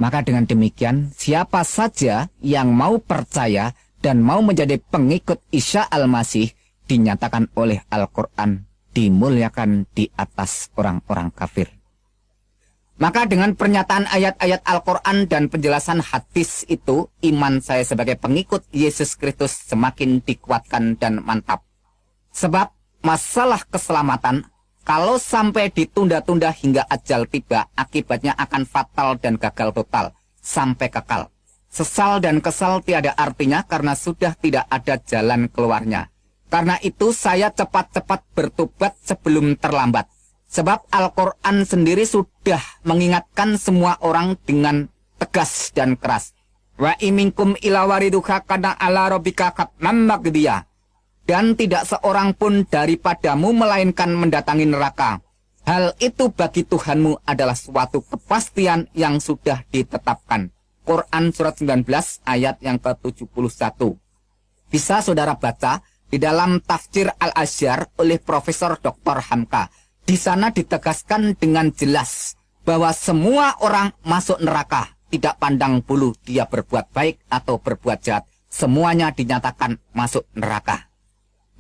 Maka dengan demikian, siapa saja yang mau percaya dan mau menjadi pengikut Isa Al-Masih dinyatakan oleh Al-Quran dimuliakan di atas orang-orang kafir. Maka dengan pernyataan ayat-ayat Al-Quran dan penjelasan hadis itu, iman saya sebagai pengikut Yesus Kristus semakin dikuatkan dan mantap. Sebab masalah keselamatan, kalau sampai ditunda-tunda hingga ajal tiba, akibatnya akan fatal dan gagal total, sampai kekal. Sesal dan kesal tiada artinya karena sudah tidak ada jalan keluarnya. Karena itu saya cepat-cepat bertobat sebelum terlambat. Sebab Al-Quran sendiri sudah mengingatkan semua orang dengan tegas dan keras. Wa iminkum ila wariduha kana ala rabbika katman magdiyah. Dan tidak seorang pun daripadamu melainkan mendatangi neraka. Hal itu bagi Tuhanmu adalah suatu kepastian yang sudah ditetapkan. Quran surat 19 ayat yang ke-71. Bisa saudara baca di dalam tafsir Al-Azhar oleh Profesor Dr. Hamka. Di sana ditegaskan dengan jelas bahwa semua orang masuk neraka. Tidak pandang bulu dia berbuat baik atau berbuat jahat. Semuanya dinyatakan masuk neraka.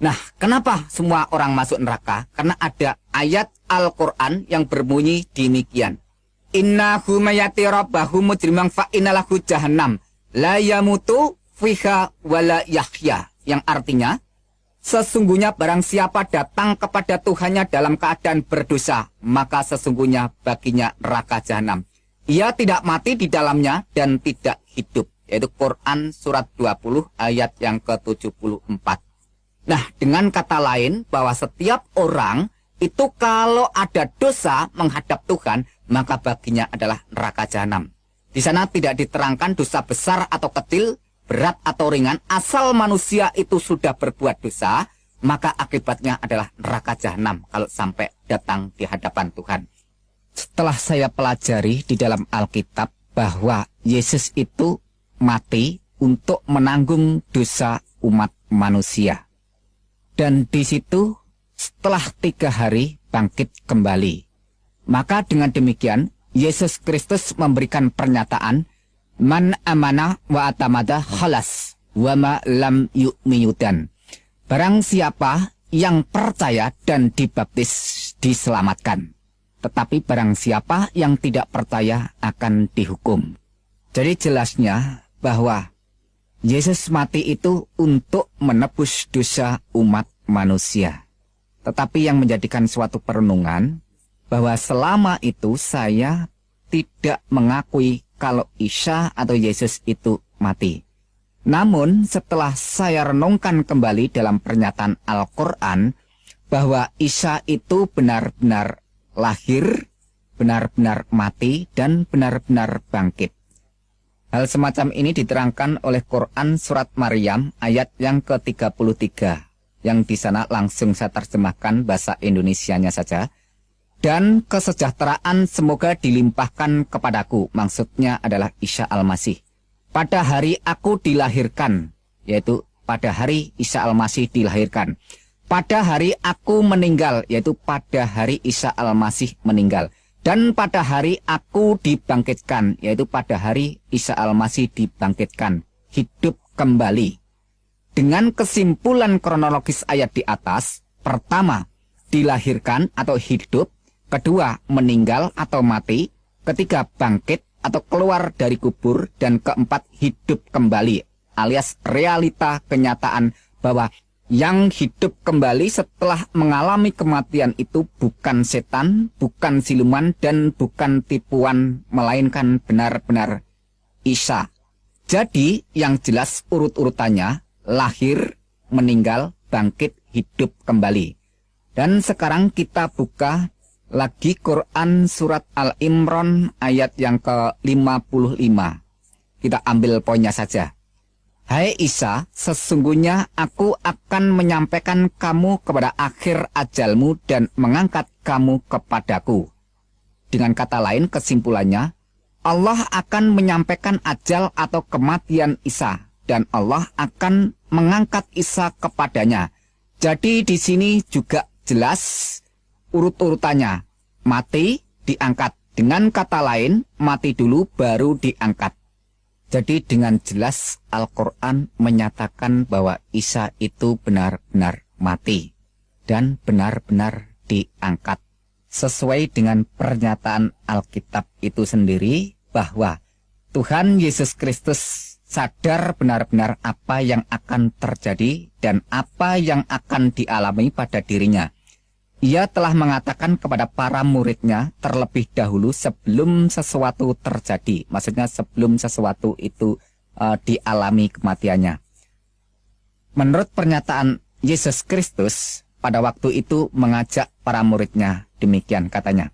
Nah, kenapa semua orang masuk neraka? Karena ada ayat Al-Quran yang berbunyi demikian. Innahu mayati rabbahu mujrimang fa'inalahu jahannam. La yamutu fiha wala yahya. Yang artinya, sesungguhnya barang siapa datang kepada Tuhannya dalam keadaan berdosa, maka sesungguhnya baginya neraka jahanam. Ia tidak mati di dalamnya dan tidak hidup. Yaitu Quran surat 20 ayat yang ke-74. Nah, dengan kata lain bahwa setiap orang itu kalau ada dosa menghadap Tuhan, maka baginya adalah neraka jahanam. Di sana tidak diterangkan dosa besar atau kecil, berat atau ringan, asal manusia itu sudah berbuat dosa, maka akibatnya adalah neraka jahanam kalau sampai datang di hadapan Tuhan. Setelah saya pelajari di dalam Alkitab bahwa Yesus itu mati untuk menanggung dosa umat manusia. Dan di situ setelah 3 hari bangkit kembali. Maka dengan demikian Yesus Kristus memberikan pernyataan, man amana wa atamada khalas wa ma lam yu'miyudan. Barang siapa yang percaya dan dibaptis diselamatkan. Tetapi barang siapa yang tidak percaya akan dihukum. Jadi jelasnya bahwa Yesus mati itu untuk menebus dosa umat manusia. Tetapi yang menjadikan suatu perenungan bahwa selama itu saya tidak mengakui kalau Isa atau Yesus itu mati. Namun setelah saya renungkan kembali dalam pernyataan Al-Quran bahwa Isa itu benar-benar lahir, benar-benar mati, dan benar-benar bangkit. Hal semacam ini diterangkan oleh Quran surat Maryam ayat yang ke-33. Yang di sana langsung saya terjemahkan bahasa Indonesianya saja. Dan kesejahteraan semoga dilimpahkan kepadaku. Maksudnya adalah Isa Al-Masih. Pada hari aku dilahirkan, yaitu pada hari Isa Al-Masih dilahirkan. Pada hari aku meninggal, yaitu pada hari Isa Al-Masih meninggal. Dan pada hari aku dibangkitkan, yaitu pada hari Isa Al-Masih dibangkitkan, hidup kembali. Dengan kesimpulan kronologis ayat di atas, pertama, dilahirkan atau hidup, kedua, meninggal atau mati, ketiga, bangkit atau keluar dari kubur, dan keempat, hidup kembali, alias realita kenyataan bahwa yang hidup kembali setelah mengalami kematian itu bukan setan, bukan siluman, dan bukan tipuan, melainkan benar-benar Isa. Jadi yang jelas urut-urutannya, lahir, meninggal, bangkit, hidup kembali. Dan sekarang kita buka lagi Quran surat Al-Imran ayat yang ke-55. Kita ambil poinnya saja. Hai Isa, sesungguhnya aku akan menyampaikan kamu kepada akhir ajalmu dan mengangkat kamu kepadaku. Dengan kata lain, kesimpulannya, Allah akan menyampaikan ajal atau kematian Isa, dan Allah akan mengangkat Isa kepadanya. Jadi di sini juga jelas urut-urutannya. Mati, diangkat. Dengan kata lain, mati dulu baru diangkat. Jadi dengan jelas Al-Quran menyatakan bahwa Isa itu benar-benar mati dan benar-benar diangkat. Sesuai dengan pernyataan Alkitab itu sendiri bahwa Tuhan Yesus Kristus sadar benar-benar apa yang akan terjadi dan apa yang akan dialami pada dirinya. Ia telah mengatakan kepada para muridnya terlebih dahulu sebelum sesuatu terjadi. Maksudnya sebelum sesuatu itu dialami kematiannya. Menurut pernyataan Yesus Kristus, pada waktu itu mengajak para muridnya, demikian katanya.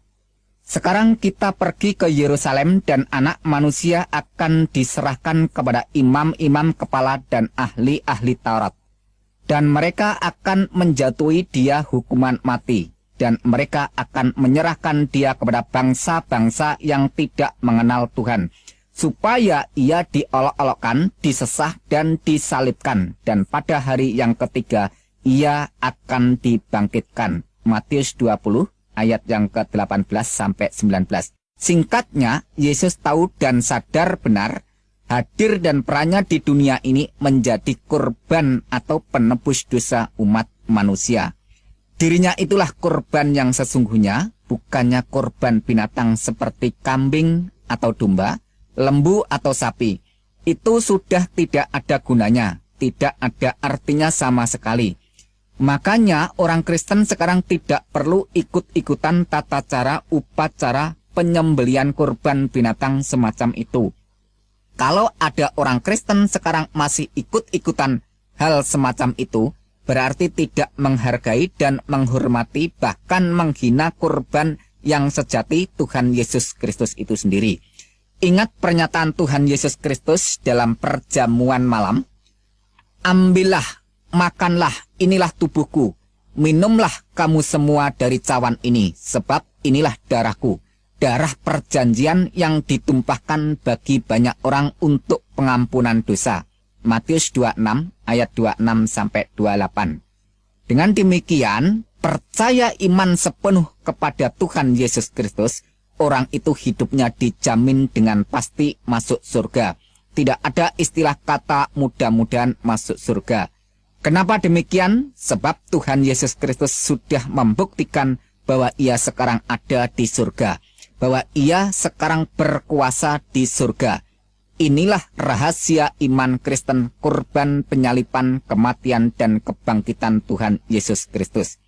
Sekarang kita pergi ke Yerusalem dan anak manusia akan diserahkan kepada imam-imam kepala dan ahli-ahli Taurat. Dan mereka akan menjatuhi dia hukuman mati. Dan mereka akan menyerahkan dia kepada bangsa-bangsa yang tidak mengenal Tuhan. Supaya ia diolok-olokkan, disesah dan disalibkan. Dan pada hari yang ketiga, ia akan dibangkitkan. Matius 20 ayat yang ke-18 sampai 19. Singkatnya, Yesus tahu dan sadar benar hadir dan perannya di dunia ini menjadi korban atau penebus dosa umat manusia. Dirinya itulah korban yang sesungguhnya, bukannya korban binatang seperti kambing atau domba, lembu atau sapi. Itu sudah tidak ada gunanya, tidak ada artinya sama sekali. Makanya orang Kristen sekarang tidak perlu ikut-ikutan tata cara upacara penyembelian korban binatang semacam itu. Kalau ada orang Kristen sekarang masih ikut-ikutan hal semacam itu, berarti tidak menghargai dan menghormati bahkan menghina korban yang sejati Tuhan Yesus Kristus itu sendiri. Ingat pernyataan Tuhan Yesus Kristus dalam perjamuan malam. Ambillah, makanlah, inilah tubuhku. Minumlah kamu semua dari cawan ini, sebab inilah darahku. Darah perjanjian yang ditumpahkan bagi banyak orang untuk pengampunan dosa. Matius 26 ayat 26 sampai 28. Dengan demikian, percaya iman sepenuh kepada Tuhan Yesus Kristus, orang itu hidupnya dijamin dengan pasti masuk surga. Tidak ada istilah kata mudah-mudahan masuk surga. Kenapa demikian? Sebab Tuhan Yesus Kristus sudah membuktikan bahwa ia sekarang ada di surga. Bahwa ia sekarang berkuasa di surga. Inilah rahasia iman Kristen, kurban penyalipan, kematian, dan kebangkitan Tuhan Yesus Kristus.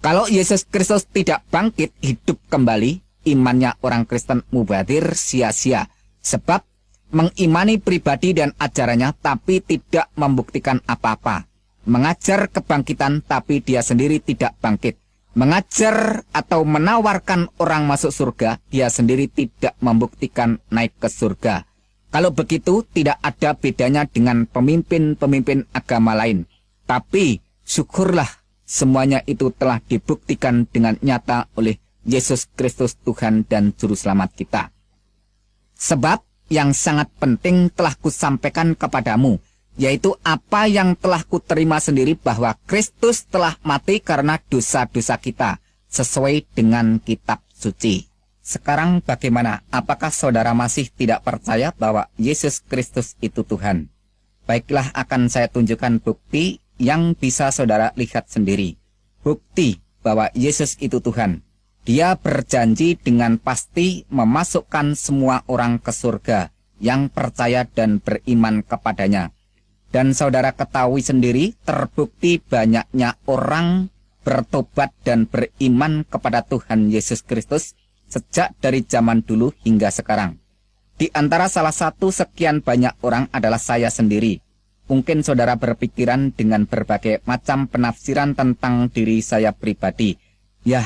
Kalau Yesus Kristus tidak bangkit hidup kembali, imannya orang Kristen mubazir sia-sia. Sebab mengimani pribadi dan ajarannya tapi tidak membuktikan apa-apa. Mengajar kebangkitan tapi dia sendiri tidak bangkit. Mengajar atau menawarkan orang masuk surga, dia sendiri tidak membuktikan naik ke surga. Kalau begitu, tidak ada bedanya dengan pemimpin-pemimpin agama lain. Tapi, syukurlah semuanya itu telah dibuktikan dengan nyata oleh Yesus Kristus Tuhan dan Juru Selamat kita. Sebab, yang sangat penting telah kusampaikan kepadamu, yaitu apa yang telah kuterima sendiri bahwa Kristus telah mati karena dosa-dosa kita, sesuai dengan kitab suci. Sekarang bagaimana? Apakah saudara masih tidak percaya bahwa Yesus Kristus itu Tuhan? Baiklah, akan saya tunjukkan bukti yang bisa saudara lihat sendiri. Bukti bahwa Yesus itu Tuhan. Dia berjanji dengan pasti memasukkan semua orang ke surga yang percaya dan beriman kepadanya. Dan saudara ketahui sendiri, terbukti banyaknya orang bertobat dan beriman kepada Tuhan Yesus Kristus sejak dari zaman dulu hingga sekarang. Di antara salah satu sekian banyak orang adalah saya sendiri. Mungkin saudara berpikiran dengan berbagai macam penafsiran tentang diri saya pribadi. Ya,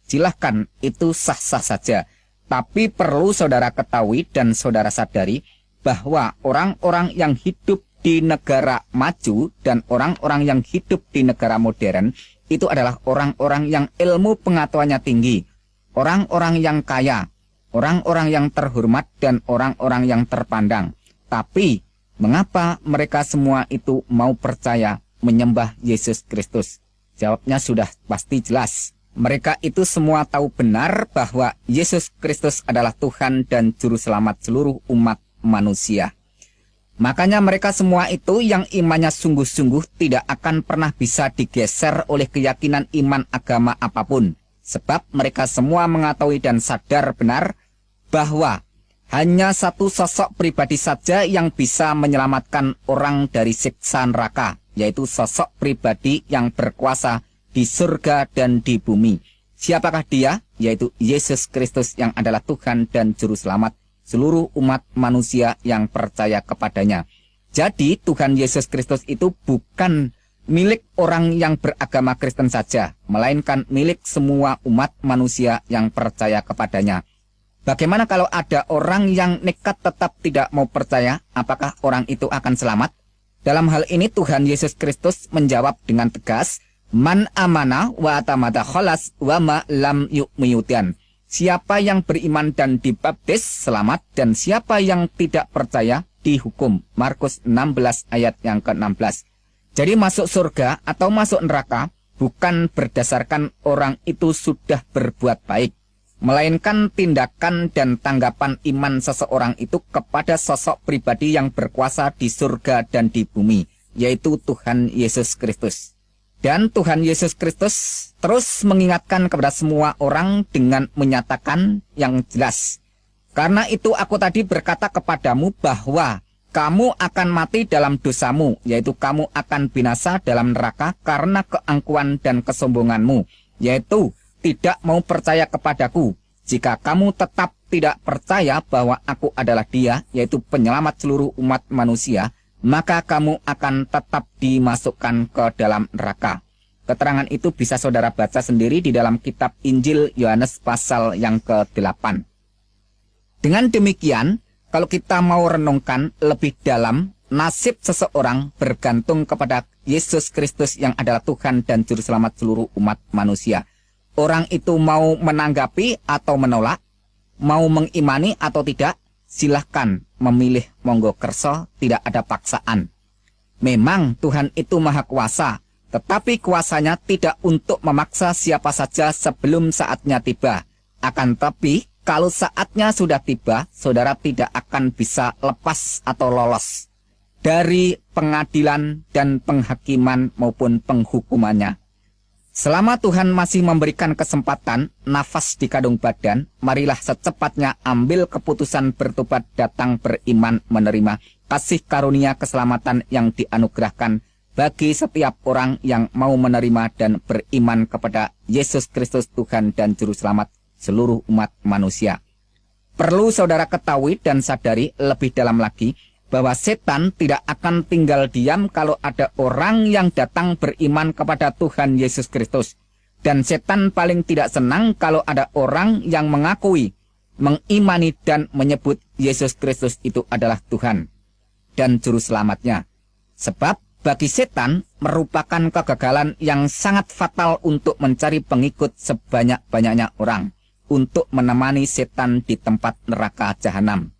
silahkan, itu sah-sah saja. Tapi perlu saudara ketahui dan saudara sadari bahwa orang-orang yang hidup di negara maju dan orang-orang yang hidup di negara modern itu adalah orang-orang yang ilmu pengetahuannya tinggi, orang-orang yang kaya, orang-orang yang terhormat dan orang-orang yang terpandang. Tapi mengapa mereka semua itu mau percaya menyembah Yesus Kristus? Jawabnya sudah pasti jelas. Mereka itu semua tahu benar bahwa Yesus Kristus adalah Tuhan dan Juru Selamat seluruh umat manusia. Makanya mereka semua itu yang imannya sungguh-sungguh tidak akan pernah bisa digeser oleh keyakinan iman agama apapun. Sebab mereka semua mengetahui dan sadar benar bahwa hanya satu sosok pribadi saja yang bisa menyelamatkan orang dari siksa neraka, yaitu sosok pribadi yang berkuasa di surga dan di bumi. Siapakah dia? Yaitu Yesus Kristus yang adalah Tuhan dan Juru Selamat seluruh umat manusia yang percaya kepadanya. Jadi Tuhan Yesus Kristus itu bukan milik orang yang beragama Kristen saja, melainkan milik semua umat manusia yang percaya kepadanya. Bagaimana kalau ada orang yang nekat tetap tidak mau percaya? Apakah orang itu akan selamat? Dalam hal ini Tuhan Yesus Kristus menjawab dengan tegas, Man amana wa atamada kholas wa ma lam yu'miyudan. Siapa yang beriman dan dibaptis selamat, dan siapa yang tidak percaya dihukum. Markus 16 ayat yang ke-16. Jadi masuk surga atau masuk neraka bukan berdasarkan orang itu sudah berbuat baik, melainkan tindakan dan tanggapan iman seseorang itu kepada sosok pribadi yang berkuasa di surga dan di bumi, yaitu Tuhan Yesus Kristus. Dan Tuhan Yesus Kristus terus mengingatkan kepada semua orang dengan menyatakan yang jelas. Karena itu aku tadi berkata kepadamu bahwa kamu akan mati dalam dosamu, yaitu kamu akan binasa dalam neraka karena keangkuhan dan kesombonganmu, yaitu tidak mau percaya kepadaku. Jika kamu tetap tidak percaya bahwa aku adalah Dia, yaitu penyelamat seluruh umat manusia, maka kamu akan tetap dimasukkan ke dalam neraka. Keterangan itu bisa saudara baca sendiri di dalam kitab Injil Yohanes pasal yang ke-8. Dengan demikian, kalau kita mau renungkan lebih dalam, nasib seseorang bergantung kepada Yesus Kristus yang adalah Tuhan dan Juru Selamat seluruh umat manusia. Orang itu mau menanggapi atau menolak, mau mengimani atau tidak, silahkan memilih, monggo kerso, tidak ada paksaan. Memang Tuhan itu maha kuasa, tetapi kuasanya tidak untuk memaksa siapa saja sebelum saatnya tiba. Akan tetapi, kalau saatnya sudah tiba, saudara tidak akan bisa lepas atau lolos dari pengadilan dan penghakiman maupun penghukumannya. Selama Tuhan masih memberikan kesempatan, nafas di kandung badan, marilah secepatnya ambil keputusan bertobat, datang beriman, menerima kasih karunia keselamatan yang dianugerahkan bagi setiap orang yang mau menerima dan beriman kepada Yesus Kristus Tuhan dan Juru Selamat seluruh umat manusia. Perlu saudara ketahui dan sadari lebih dalam lagi, bahwa setan tidak akan tinggal diam kalau ada orang yang datang beriman kepada Tuhan Yesus Kristus. Dan setan paling tidak senang kalau ada orang yang mengakui, mengimani dan menyebut Yesus Kristus itu adalah Tuhan dan Juru Selamatnya. Sebab bagi setan merupakan kegagalan yang sangat fatal untuk mencari pengikut sebanyak-banyaknya orang, untuk menemani setan di tempat neraka jahanam.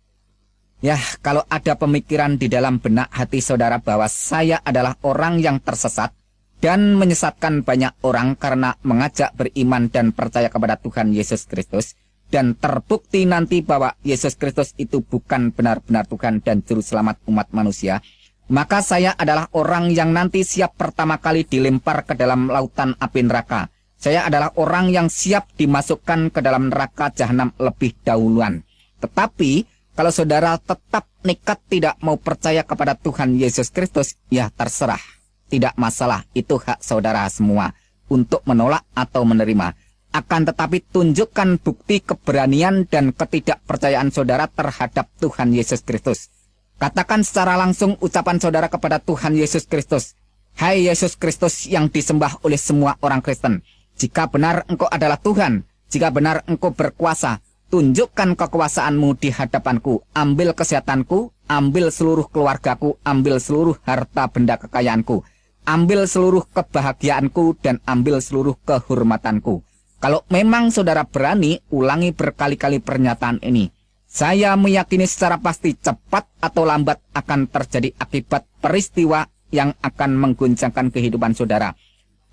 Ya, kalau ada pemikiran di dalam benak hati saudara bahwa saya adalah orang yang tersesat dan menyesatkan banyak orang karena mengajak beriman dan percaya kepada Tuhan Yesus Kristus, dan terbukti nanti bahwa Yesus Kristus itu bukan benar-benar Tuhan dan Juru Selamat umat manusia, maka saya adalah orang yang nanti siap pertama kali dilempar ke dalam lautan api neraka. Saya adalah orang yang siap dimasukkan ke dalam neraka jahanam lebih dahuluan. Tetapi kalau saudara tetap nekat tidak mau percaya kepada Tuhan Yesus Kristus, ya terserah. Tidak masalah, itu hak saudara semua untuk menolak atau menerima. Akan tetapi tunjukkan bukti keberanian dan ketidakpercayaan saudara terhadap Tuhan Yesus Kristus. Katakan secara langsung ucapan saudara kepada Tuhan Yesus Kristus. Hai Yesus Kristus yang disembah oleh semua orang Kristen. Jika benar Engkau adalah Tuhan, jika benar Engkau berkuasa, tunjukkan kekuasaanmu di hadapanku. Ambil kesehatanku, ambil seluruh keluargaku, ambil seluruh harta benda kekayaanku. Ambil seluruh kebahagiaanku dan ambil seluruh kehormatanku. Kalau memang saudara berani, ulangi berkali-kali pernyataan ini. Saya meyakini secara pasti cepat atau lambat akan terjadi akibat peristiwa yang akan mengguncangkan kehidupan saudara.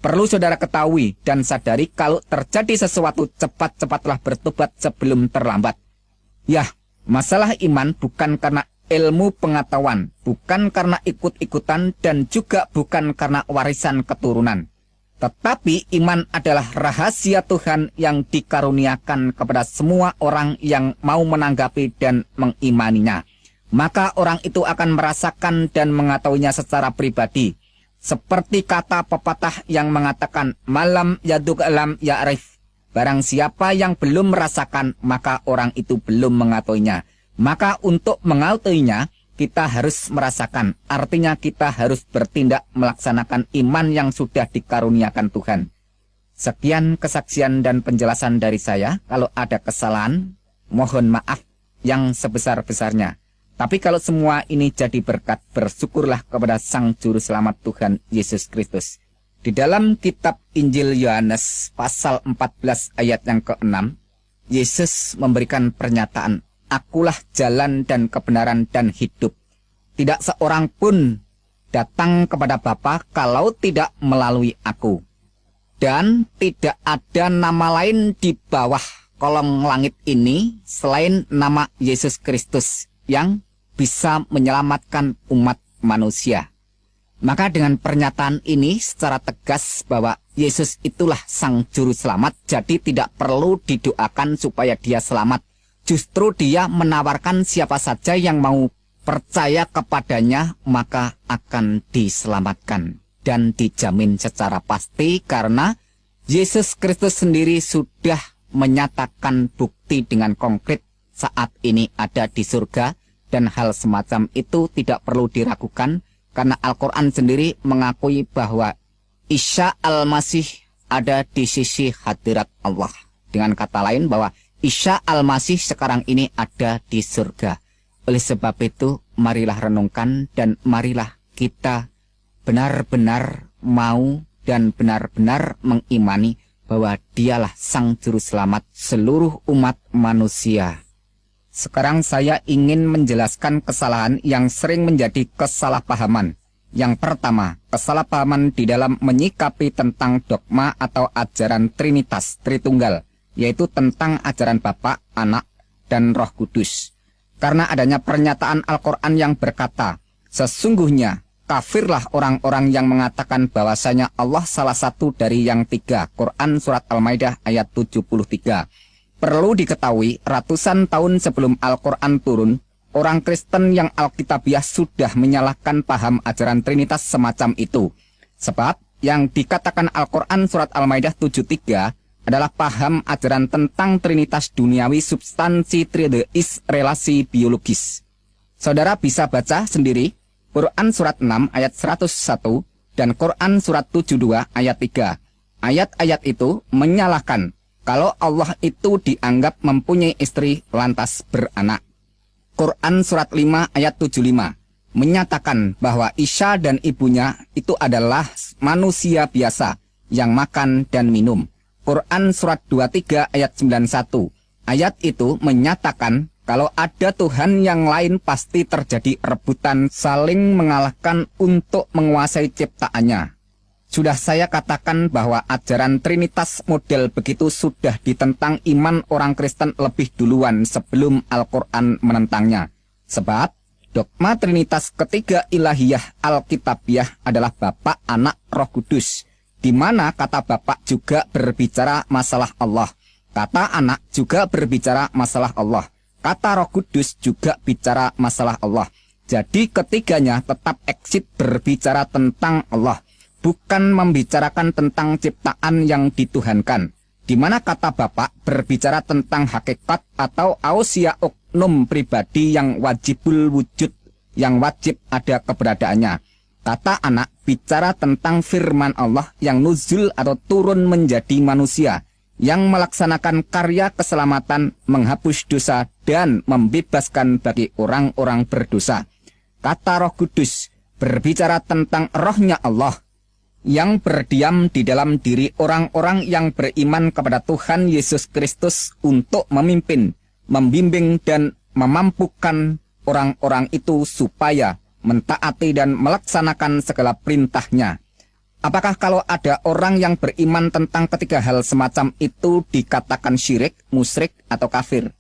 Perlu saudara ketahui dan sadari kalau terjadi sesuatu, cepat-cepatlah bertobat sebelum terlambat. Ya, masalah iman bukan karena ilmu pengetahuan, bukan karena ikut-ikutan, dan juga bukan karena warisan keturunan. Tetapi iman adalah rahasia Tuhan yang dikaruniakan kepada semua orang yang mau menanggapi dan mengimaninya. Maka orang itu akan merasakan dan mengetahuinya secara pribadi. Seperti kata pepatah yang mengatakan, malam yaduk alam ya'rif. Barang siapa yang belum merasakan, maka orang itu belum mengetahuinya. Maka untuk mengetahuinya, kita harus merasakan. Artinya kita harus bertindak melaksanakan iman yang sudah dikaruniakan Tuhan. Sekian kesaksian dan penjelasan dari saya. Kalau ada kesalahan, mohon maaf yang sebesar-besarnya. Tapi kalau semua ini jadi berkat, bersyukurlah kepada Sang Juru Selamat Tuhan Yesus Kristus. Di dalam kitab Injil Yohanes pasal 14 ayat yang ke-6, Yesus memberikan pernyataan, Akulah jalan dan kebenaran dan hidup. Tidak seorang pun datang kepada Bapa kalau tidak melalui aku. Dan tidak ada nama lain di bawah kolong langit ini selain nama Yesus Kristus yang bisa menyelamatkan umat manusia. Maka dengan pernyataan ini secara tegas bahwa Yesus itulah Sang Juru Selamat, jadi tidak perlu didoakan supaya dia selamat. Justru dia menawarkan siapa saja yang mau percaya kepadanya maka akan diselamatkan dan dijamin secara pasti karena Yesus Kristus sendiri sudah menyatakan bukti dengan konkret saat ini ada di surga, dan hal semacam itu tidak perlu diragukan karena Al-Quran sendiri mengakui bahwa Isa Al-Masih ada di sisi hadirat Allah. Dengan kata lain bahwa Isa Al-Masih sekarang ini ada di surga. Oleh sebab itu, marilah renungkan dan marilah kita benar-benar mau dan benar-benar mengimani bahwa dialah Sang Juru Selamat seluruh umat manusia. Sekarang saya ingin menjelaskan kesalahan yang sering menjadi kesalahpahaman. Yang pertama, kesalahpahaman di dalam menyikapi tentang dogma atau ajaran Trinitas Tritunggal, yaitu tentang ajaran Bapa, Anak, dan Roh Kudus. Karena adanya pernyataan Al-Quran yang berkata, sesungguhnya kafirlah orang-orang yang mengatakan bahwasanya Allah salah satu dari yang tiga. Quran Surat Al-Maidah ayat 73. Perlu diketahui, ratusan tahun sebelum Al-Quran turun, orang Kristen yang Alkitabiah sudah menyalahkan paham ajaran Trinitas semacam itu. Sebab yang dikatakan Al-Quran Surat Al-Maidah 73 adalah paham ajaran tentang Trinitas duniawi substansi trideis relasi biologis. Saudara bisa baca sendiri Quran Surat 6 ayat 101 dan Quran Surat 72 ayat 3. Ayat-ayat itu menyalahkan kalau Allah itu dianggap mempunyai istri lantas beranak. Quran Surat 5 ayat 75 menyatakan bahwa Isa dan ibunya itu adalah manusia biasa yang makan dan minum. Quran Surat 23 ayat 91. Ayat itu menyatakan kalau ada Tuhan yang lain pasti terjadi rebutan saling mengalahkan untuk menguasai ciptaannya. Sudah saya katakan bahwa ajaran Trinitas model begitu sudah ditentang iman orang Kristen lebih duluan sebelum Al-Quran menentangnya. Sebab Dogma Trinitas ketiga ilahiyah Alkitabiah adalah Bapa, Anak, Roh Kudus, di mana kata Bapa juga berbicara masalah Allah, kata Anak juga berbicara masalah Allah, kata Roh Kudus juga bicara masalah Allah. Jadi ketiganya tetap eksit berbicara tentang Allah, bukan membicarakan tentang ciptaan yang dituhankan, di mana kata Bapa berbicara tentang hakikat atau ausia oknum pribadi yang wajibul wujud, yang wajib ada keberadaannya. Kata Anak bicara tentang firman Allah yang nuzul atau turun menjadi manusia, yang melaksanakan karya keselamatan, menghapus dosa, dan membebaskan bagi orang-orang berdosa. Kata Roh Kudus berbicara tentang rohnya Allah, yang berdiam di dalam diri orang-orang yang beriman kepada Tuhan Yesus Kristus untuk memimpin, membimbing, dan memampukan orang-orang itu supaya mentaati dan melaksanakan segala perintahnya. Apakah kalau ada orang yang beriman tentang ketiga hal semacam itu dikatakan syirik, musyrik, atau kafir?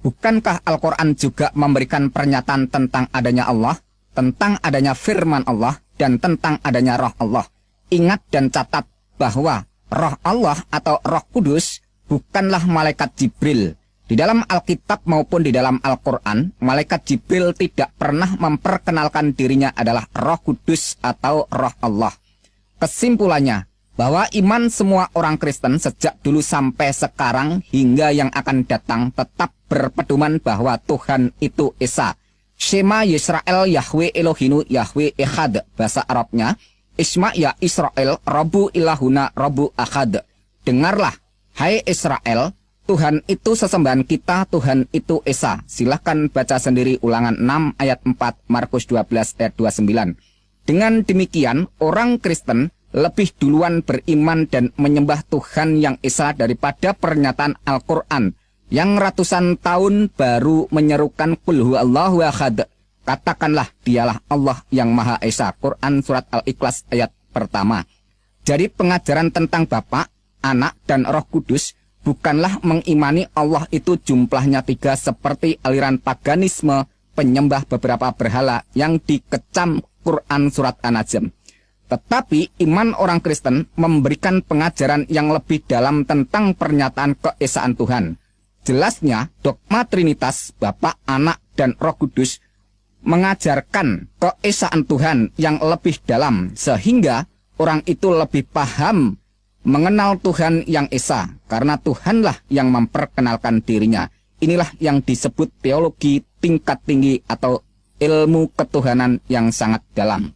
Bukankah Al-Quran juga memberikan pernyataan tentang adanya Allah, tentang adanya firman Allah, dan tentang adanya roh Allah? Ingat dan catat bahwa roh Allah atau Roh Kudus bukanlah malaikat Jibril. Di dalam Alkitab maupun di dalam Al-Quran, malaikat Jibril tidak pernah memperkenalkan dirinya adalah Roh Kudus atau roh Allah. Kesimpulannya, bahwa iman semua orang Kristen sejak dulu sampai sekarang hingga yang akan datang tetap berpedoman bahwa Tuhan itu Esa. Shema Yisrael Yahweh Elohinu Yahweh Echad, bahasa Arabnya Isma ya Israel Rabbu ilahuna Rabbu Ahad. Dengarlah, hai Israel, Tuhan itu sesembahan kita, Tuhan itu Esa. Silahkan baca sendiri Ulangan 6 ayat 4, Markus 12 ayat 29. Dengan demikian, orang Kristen lebih duluan beriman dan menyembah Tuhan yang Esa daripada pernyataan Al-Quran yang ratusan tahun baru menyerukan Qul huwallahu ahad. Katakanlah dialah Allah yang Maha Esa. Quran Surat Al-Ikhlas ayat pertama. Jadi pengajaran tentang Bapa, Anak, dan Roh Kudus bukanlah mengimani Allah itu jumlahnya 3 seperti aliran paganisme penyembah beberapa berhala yang dikecam Quran Surat An-Najm. Tetapi iman orang Kristen memberikan pengajaran yang lebih dalam tentang pernyataan keesaan Tuhan. Jelasnya, dogma Trinitas, Bapa, Anak, dan Roh Kudus mengajarkan keesaan Tuhan yang lebih dalam, sehingga orang itu lebih paham mengenal Tuhan yang Esa, karena Tuhanlah yang memperkenalkan dirinya. Inilah yang disebut teologi tingkat tinggi atau ilmu ketuhanan yang sangat dalam.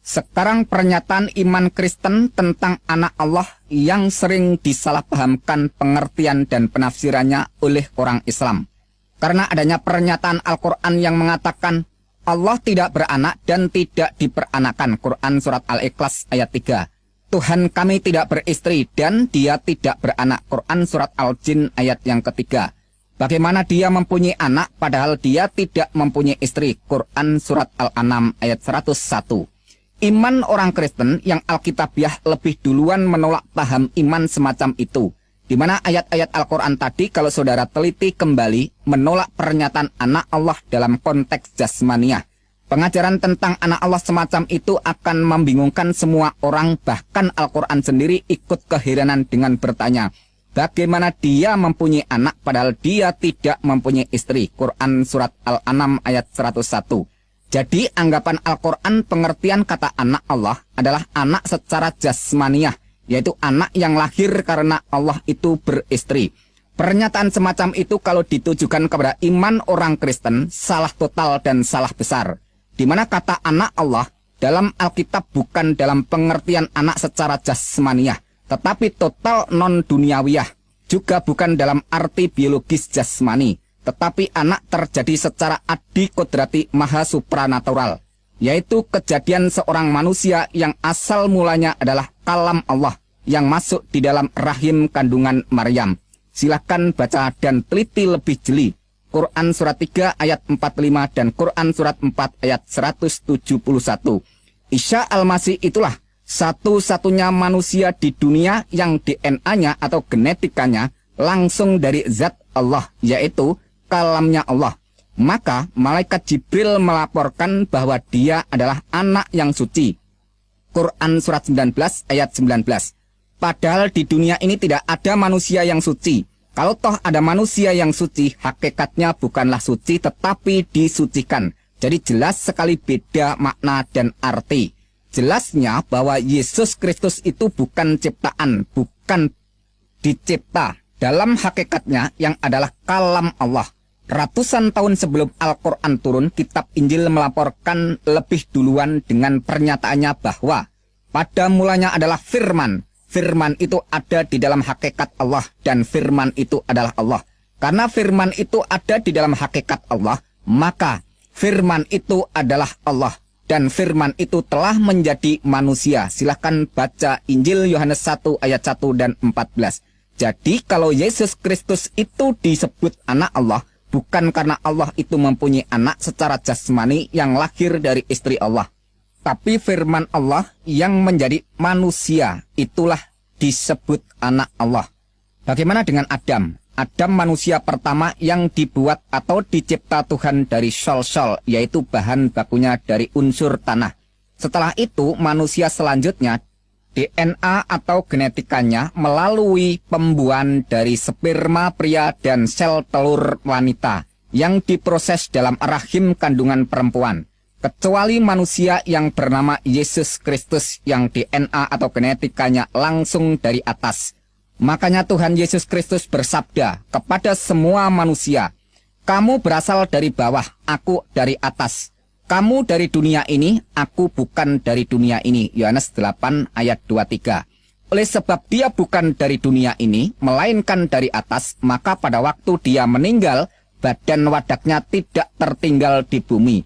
Sekarang pernyataan iman Kristen tentang anak Allah yang sering disalahpahamkan pengertian dan penafsirannya oleh orang Islam. Karena adanya pernyataan Al-Quran yang mengatakan Allah tidak beranak dan tidak diperanakan. Quran Surat Al-Ikhlas ayat 3. Tuhan kami tidak beristri dan dia tidak beranak. Quran Surat Al-Jin ayat yang ketiga. Bagaimana dia mempunyai anak padahal dia tidak mempunyai istri. Quran Surat Al-An'am ayat 101. Iman orang Kristen yang Alkitabiah lebih duluan menolak paham iman semacam itu. Di mana ayat-ayat Al-Quran tadi kalau saudara teliti kembali menolak pernyataan anak Allah dalam konteks jasmaniah. Pengajaran tentang anak Allah semacam itu akan membingungkan semua orang, bahkan Al-Quran sendiri ikut keheranan dengan bertanya, bagaimana dia mempunyai anak padahal dia tidak mempunyai istri. Quran Surat Al-An'am ayat 101. Jadi anggapan Al-Quran pengertian kata anak Allah adalah anak secara jasmaniah, yaitu anak yang lahir karena Allah itu beristri. Pernyataan semacam itu kalau ditujukan kepada iman orang Kristen salah total dan salah besar. Di mana kata anak Allah dalam Alkitab bukan dalam pengertian anak secara jasmaniah, tetapi total non-duniawiyah. Juga bukan dalam arti biologis jasmani, tetapi anak terjadi secara adi kodrati maha supranatural, yaitu kejadian seorang manusia yang asal mulanya adalah kalam Allah yang masuk di dalam rahim kandungan Maryam. Silahkan baca dan teliti lebih jeli Quran Surat 3 ayat 45 dan Quran Surat 4 ayat 171. Isa Al-Masih itulah satu-satunya manusia di dunia yang DNA-nya atau genetikanya langsung dari zat Allah, yaitu kalamnya Allah. Maka malaikat Jibril melaporkan bahwa dia adalah anak yang suci. Quran surat 19 ayat 19. Padahal di dunia ini tidak ada manusia yang suci. Kalau toh ada manusia yang suci, hakikatnya bukanlah suci tetapi disucikan. Jadi jelas sekali beda makna dan arti. Jelasnya bahwa Yesus Kristus itu bukan ciptaan, bukan dicipta. Dalam hakikatnya yang adalah kalam Allah. Ratusan tahun sebelum Al-Quran turun, kitab Injil melaporkan lebih duluan dengan pernyataannya bahwa pada mulanya adalah firman. Firman itu ada di dalam hakikat Allah dan firman itu adalah Allah. Karena firman itu ada di dalam hakikat Allah, maka firman itu adalah Allah. Dan firman itu telah menjadi manusia. Silahkan baca Injil Yohanes 1 ayat 1 dan 14. Jadi kalau Yesus Kristus itu disebut anak Allah, bukan karena Allah itu mempunyai anak secara jasmani yang lahir dari istri Allah. Tapi firman Allah yang menjadi manusia, itulah disebut anak Allah. Bagaimana dengan Adam? Adam manusia pertama yang dibuat atau dicipta Tuhan dari sol-sol, yaitu bahan bakunya dari unsur tanah. Setelah itu manusia selanjutnya, DNA atau genetikanya melalui pembuahan dari sperma pria dan sel telur wanita yang diproses dalam rahim kandungan perempuan. Kecuali manusia yang bernama Yesus Kristus yang DNA atau genetikanya langsung dari atas. Makanya Tuhan Yesus Kristus bersabda kepada semua manusia, "Kamu berasal dari bawah, aku dari atas. Kamu dari dunia ini, aku bukan dari dunia ini." Yohanes 8 ayat 23. Oleh sebab dia bukan dari dunia ini, melainkan dari atas, maka pada waktu dia meninggal, badan wadaknya tidak tertinggal di bumi.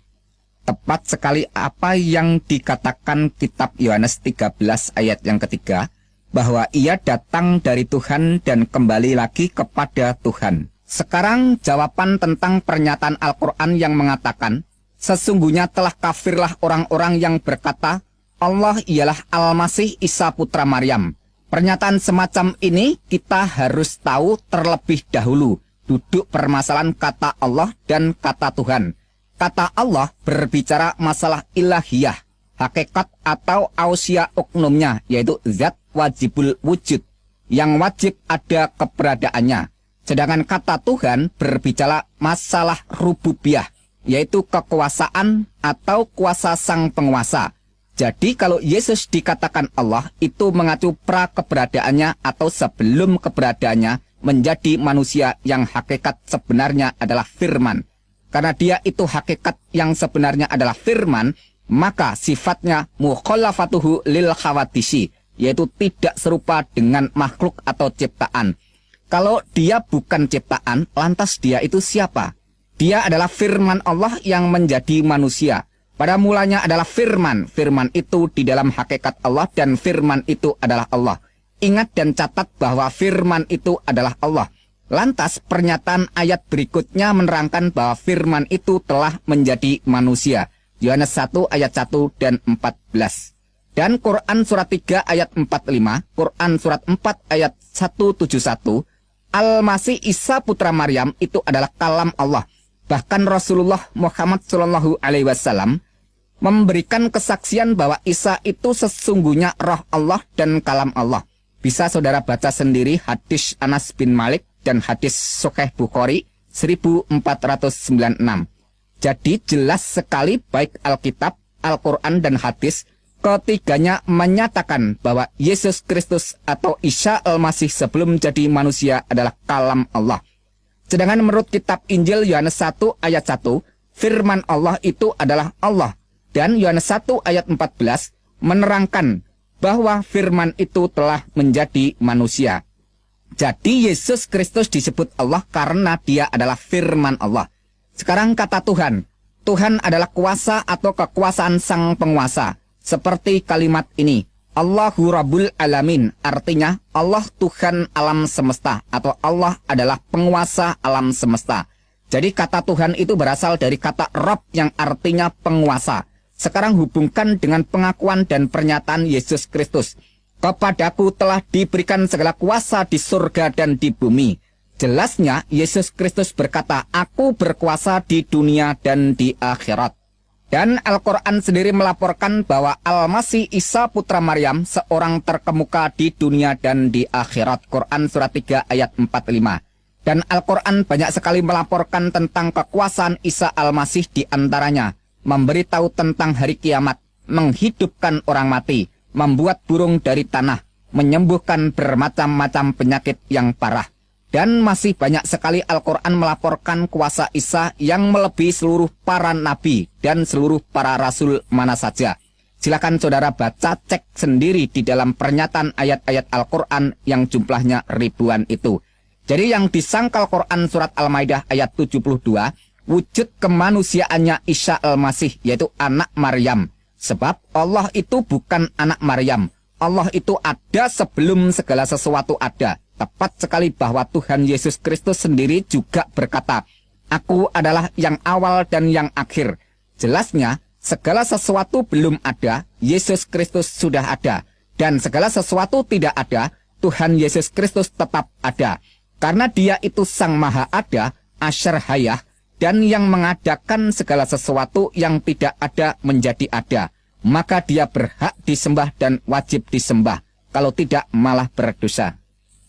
Tepat sekali apa yang dikatakan kitab Yohanes 13 ayat yang ketiga, bahwa ia datang dari Tuhan dan kembali lagi kepada Tuhan. Sekarang jawaban tentang pernyataan Al-Quran yang mengatakan, sesungguhnya telah kafirlah orang-orang yang berkata, Allah ialah Al-Masih Isa putra Maryam. Pernyataan semacam ini kita harus tahu terlebih dahulu duduk permasalahan kata Allah dan kata Tuhan. Kata Allah berbicara masalah ilahiyah, hakikat atau ausia uknumnya, yaitu zat wajibul wujud, yang wajib ada keberadaannya. Sedangkan kata Tuhan berbicara masalah rububiyah, yaitu kekuasaan atau kuasa sang penguasa. Jadi kalau Yesus dikatakan Allah, itu mengacu pra keberadaannya atau sebelum keberadaannya menjadi manusia yang hakikat sebenarnya adalah firman. Karena dia itu hakikat yang sebenarnya adalah firman, maka sifatnya mukhalafatuhu lil khawadisi, yaitu tidak serupa dengan makhluk atau ciptaan. Kalau dia bukan ciptaan, lantas dia itu siapa? Dia adalah firman Allah yang menjadi manusia. Pada mulanya adalah firman. Firman itu di dalam hakikat Allah dan firman itu adalah Allah. Ingat dan catat bahwa firman itu adalah Allah. Lantas pernyataan ayat berikutnya menerangkan bahwa firman itu telah menjadi manusia. Yohanes 1 ayat 1 dan 14. Dan Quran surat 3 ayat 45, Quran surat 4 ayat 171, Al-Masih Isa putra Maryam itu adalah kalam Allah. Bahkan Rasulullah Muhammad SAW memberikan kesaksian bahwa Isa itu sesungguhnya roh Allah dan kalam Allah. Bisa saudara baca sendiri hadis Anas bin Malik dan hadis Sahih Bukhari 1496. Jadi jelas sekali baik Alkitab, Al-Quran dan hadis, ketiganya menyatakan bahwa Yesus Kristus atau Isa Al-Masih sebelum jadi manusia adalah kalam Allah. Sedangkan menurut kitab Injil Yohanes 1 ayat 1, firman Allah itu adalah Allah. Dan Yohanes 1 ayat 14 menerangkan bahwa firman itu telah menjadi manusia. Jadi Yesus Kristus disebut Allah karena dia adalah firman Allah. Sekarang kata Tuhan. Tuhan adalah kuasa atau kekuasaan sang penguasa. Seperti kalimat ini, Allahu Rabbul Alamin, artinya Allah Tuhan alam semesta atau Allah adalah penguasa alam semesta. Jadi kata Tuhan itu berasal dari kata Rabb yang artinya penguasa. Sekarang hubungkan dengan pengakuan dan pernyataan Yesus Kristus. Kepadaku telah diberikan segala kuasa di surga dan di bumi. Jelasnya Yesus Kristus berkata, "Aku berkuasa di dunia dan di akhirat." Dan Al-Quran sendiri melaporkan bahwa Al-Masih Isa putra Maryam seorang terkemuka di dunia dan di akhirat. Quran surat 3 ayat 45. Dan Al-Quran banyak sekali melaporkan tentang kekuasaan Isa Al-Masih, di antaranya memberitahu tentang hari kiamat, menghidupkan orang mati, membuat burung dari tanah, menyembuhkan bermacam-macam penyakit yang parah. Dan masih banyak sekali Al-Quran melaporkan kuasa Isa yang melebihi seluruh para nabi dan seluruh para rasul mana saja. Silakan saudara baca, cek sendiri di dalam pernyataan ayat-ayat Al-Quran yang jumlahnya ribuan itu. Jadi yang disangkal Quran surat Al-Maidah ayat 72, wujud kemanusiaannya Isa Al-Masih, yaitu anak Maryam. Sebab Allah itu bukan anak Maryam. Allah itu ada sebelum segala sesuatu ada. Tepat sekali bahwa Tuhan Yesus Kristus sendiri juga berkata, "Aku adalah yang awal dan yang akhir." Jelasnya, segala sesuatu belum ada, Yesus Kristus sudah ada. Dan segala sesuatu tidak ada, Tuhan Yesus Kristus tetap ada. Karena Dia itu Sang Maha Ada, Asyar Hayah, dan yang mengadakan segala sesuatu yang tidak ada menjadi ada. Maka Dia berhak disembah dan wajib disembah. Kalau tidak, malah berdosa.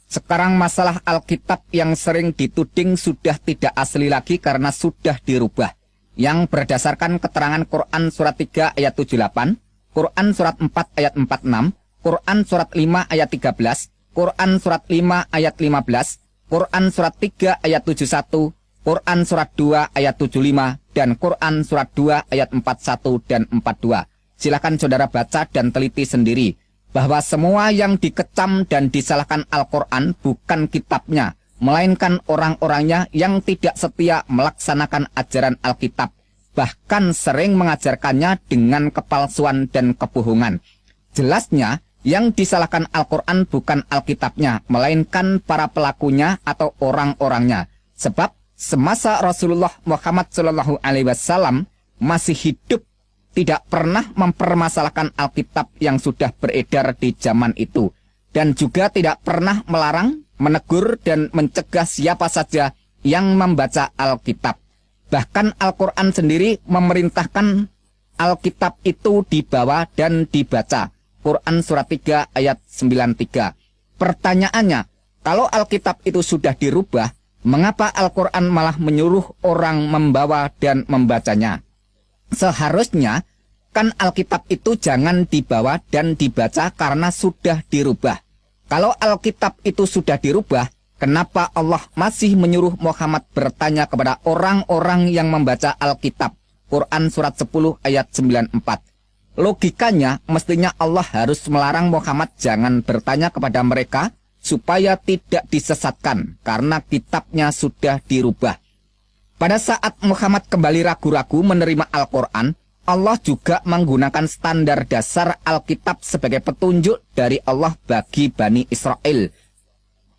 Sekarang masalah Alkitab yang sering dituding sudah tidak asli lagi karena sudah dirubah. Yang berdasarkan keterangan Quran surat 3 ayat 78, Quran surat 4 ayat 46, Quran surat 5 ayat 13, Quran surat 5 ayat 15, Quran surat 3 ayat 71, Quran surat 2 ayat 75, dan Quran surat 2 ayat 41 dan 42. Silakan saudara baca dan teliti sendiri bahwa semua yang dikecam dan disalahkan Al-Quran bukan kitabnya, melainkan orang-orangnya yang tidak setia melaksanakan ajaran Alkitab, bahkan sering mengajarkannya dengan kepalsuan dan kebohongan. Jelasnya, yang disalahkan Al-Quran bukan Alkitabnya, melainkan para pelakunya atau orang-orangnya. Sebab semasa Rasulullah Muhammad SAW masih hidup, tidak pernah mempermasalahkan Alkitab yang sudah beredar di zaman itu. Dan juga tidak pernah melarang, menegur, dan mencegah siapa saja yang membaca Alkitab. Bahkan Al-Quran sendiri memerintahkan Alkitab itu dibawa dan dibaca. Quran surat 3 ayat 93. Pertanyaannya, kalau Alkitab itu sudah dirubah, mengapa Al-Quran malah menyuruh orang membawa dan membacanya? Seharusnya kan Alkitab itu jangan dibawa dan dibaca karena sudah dirubah. Kalau Alkitab itu sudah dirubah, kenapa Allah masih menyuruh Muhammad bertanya kepada orang-orang yang membaca Alkitab? Quran surat 10 ayat 94. Logikanya mestinya Allah harus melarang Muhammad jangan bertanya kepada mereka supaya tidak disesatkan karena kitabnya sudah dirubah. Pada saat Muhammad kembali ragu-ragu menerima Al-Quran, Allah juga menggunakan standar dasar Alkitab sebagai petunjuk dari Allah bagi Bani Israel.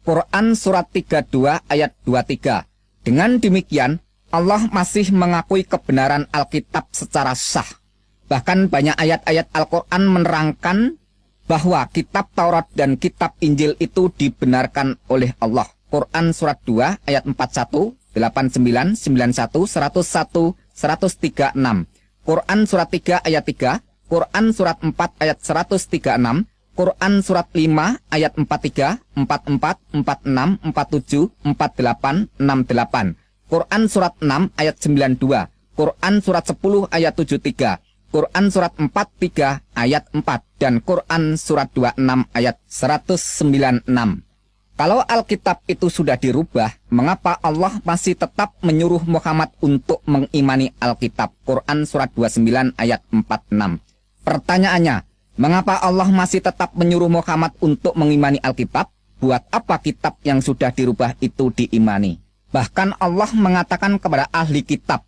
Quran surat 32 ayat 23. Dengan demikian, Allah masih mengakui kebenaran Alkitab secara sah. Bahkan banyak ayat-ayat Al-Quran menerangkan bahwa kitab Taurat dan kitab Injil itu dibenarkan oleh Allah. Quran surat 2 ayat 41, 89, 91, 101, 136. Quran surat 3 ayat 3, Quran surat 4 ayat 136, Quran surat 5 ayat 43, 44, 46, 47, 48, 68. Quran surat 6 ayat 92, Quran surat 10 ayat 73, Quran surat 43 ayat 4, dan Quran surat 26 ayat 196. Kalau Alkitab itu sudah dirubah, mengapa Allah masih tetap menyuruh Muhammad untuk mengimani Alkitab? Quran surat 29 ayat 46. Pertanyaannya, mengapa Allah masih tetap menyuruh Muhammad untuk mengimani Alkitab? Buat apa kitab yang sudah dirubah itu diimani? Bahkan Allah mengatakan kepada ahli kitab,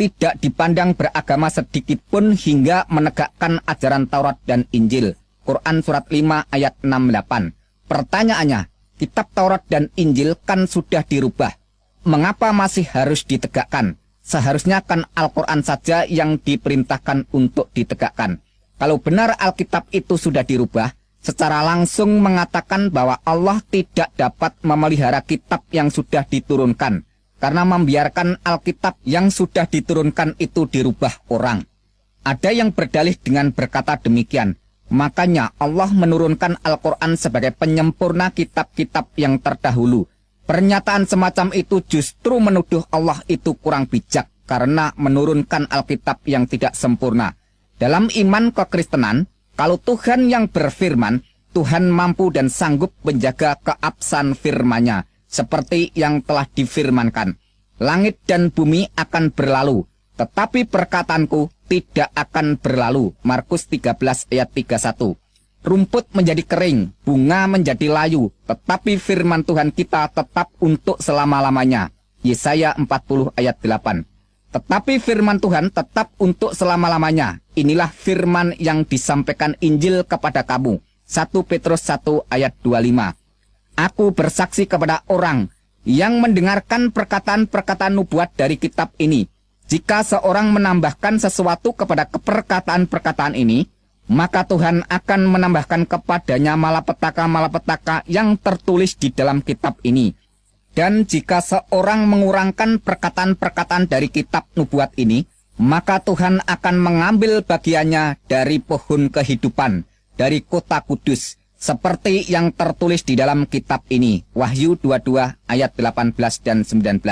tidak dipandang beragama sedikit pun hingga menegakkan ajaran Taurat dan Injil. Quran surat 5 ayat 68. Pertanyaannya, kitab Taurat dan Injil kan sudah dirubah. Mengapa masih harus ditegakkan? Seharusnya kan Al-Quran saja yang diperintahkan untuk ditegakkan. Kalau benar Alkitab itu sudah dirubah, secara langsung mengatakan bahwa Allah tidak dapat memelihara kitab yang sudah diturunkan, karena membiarkan Alkitab yang sudah diturunkan itu dirubah orang. Ada yang berdalih dengan berkata demikian, makanya Allah menurunkan Al-Quran sebagai penyempurna kitab-kitab yang terdahulu. Pernyataan semacam itu justru menuduh Allah itu kurang bijak karena menurunkan Alkitab yang tidak sempurna. Dalam iman kekristenan, kalau Tuhan yang berfirman, Tuhan mampu dan sanggup menjaga keabsahan firman-Nya, seperti yang telah difirmankan. Langit dan bumi akan berlalu, tetapi perkataanku tidak akan berlalu. Markus 13 ayat 31. Rumput menjadi kering, bunga menjadi layu, tetapi firman Tuhan kita tetap untuk selama-lamanya. Yesaya 40 ayat 8. Tetapi firman Tuhan tetap untuk selama-lamanya. Inilah firman yang disampaikan Injil kepada kamu. 1 Petrus 1 ayat 25. Aku bersaksi kepada orang yang mendengarkan perkataan-perkataan nubuat dari kitab ini. Jika seorang menambahkan sesuatu kepada perkataan-perkataan ini, maka Tuhan akan menambahkan kepadanya malapetaka-malapetaka yang tertulis di dalam kitab ini. Dan jika seorang mengurangkan perkataan-perkataan dari kitab nubuat ini, maka Tuhan akan mengambil bagiannya dari pohon kehidupan, dari kota kudus, seperti yang tertulis di dalam kitab ini. Wahyu 22 ayat 18 dan 19.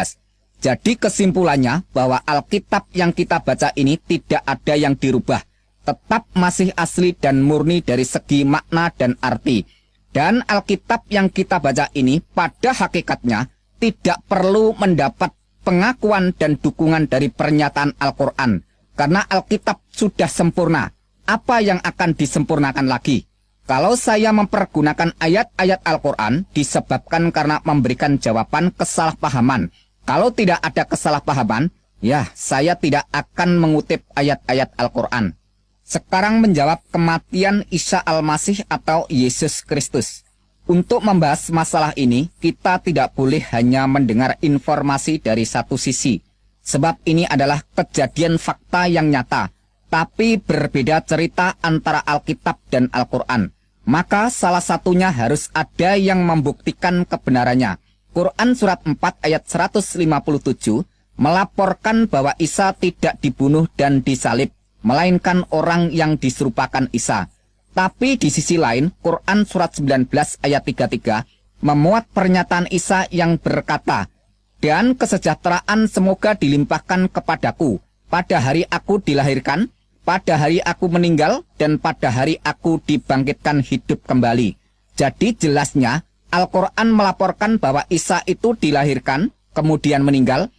Jadi kesimpulannya bahwa Alkitab yang kita baca ini tidak ada yang dirubah, tetap masih asli dan murni dari segi makna dan arti. Dan Alkitab yang kita baca ini pada hakikatnya tidak perlu mendapat pengakuan dan dukungan dari pernyataan Al-Quran. Karena Alkitab sudah sempurna. Apa yang akan disempurnakan lagi? Kalau saya mempergunakan ayat-ayat Al-Quran disebabkan karena memberikan jawaban kesalahpahaman. Kalau tidak ada kesalahpahaman, ya saya tidak akan mengutip ayat-ayat Al-Quran. Sekarang menjawab kematian Isa Al-Masih atau Yesus Kristus. Untuk membahas masalah ini, kita tidak boleh hanya mendengar informasi dari satu sisi. Sebab ini adalah kejadian fakta yang nyata, tapi berbeda cerita antara Alkitab dan Al-Quran. Maka salah satunya harus ada yang membuktikan kebenarannya. Quran surat 4 ayat 157 melaporkan bahwa Isa tidak dibunuh dan disalib, melainkan orang yang diserupakan Isa. Tapi di sisi lain, Quran surat 19 ayat 33 memuat pernyataan Isa yang berkata, "Dan kesejahteraan semoga dilimpahkan kepadaku pada hari aku dilahirkan, pada hari aku meninggal, dan pada hari aku dibangkitkan hidup kembali." Jadi jelasnya, Al-Quran melaporkan bahwa Isa itu dilahirkan, kemudian meninggal,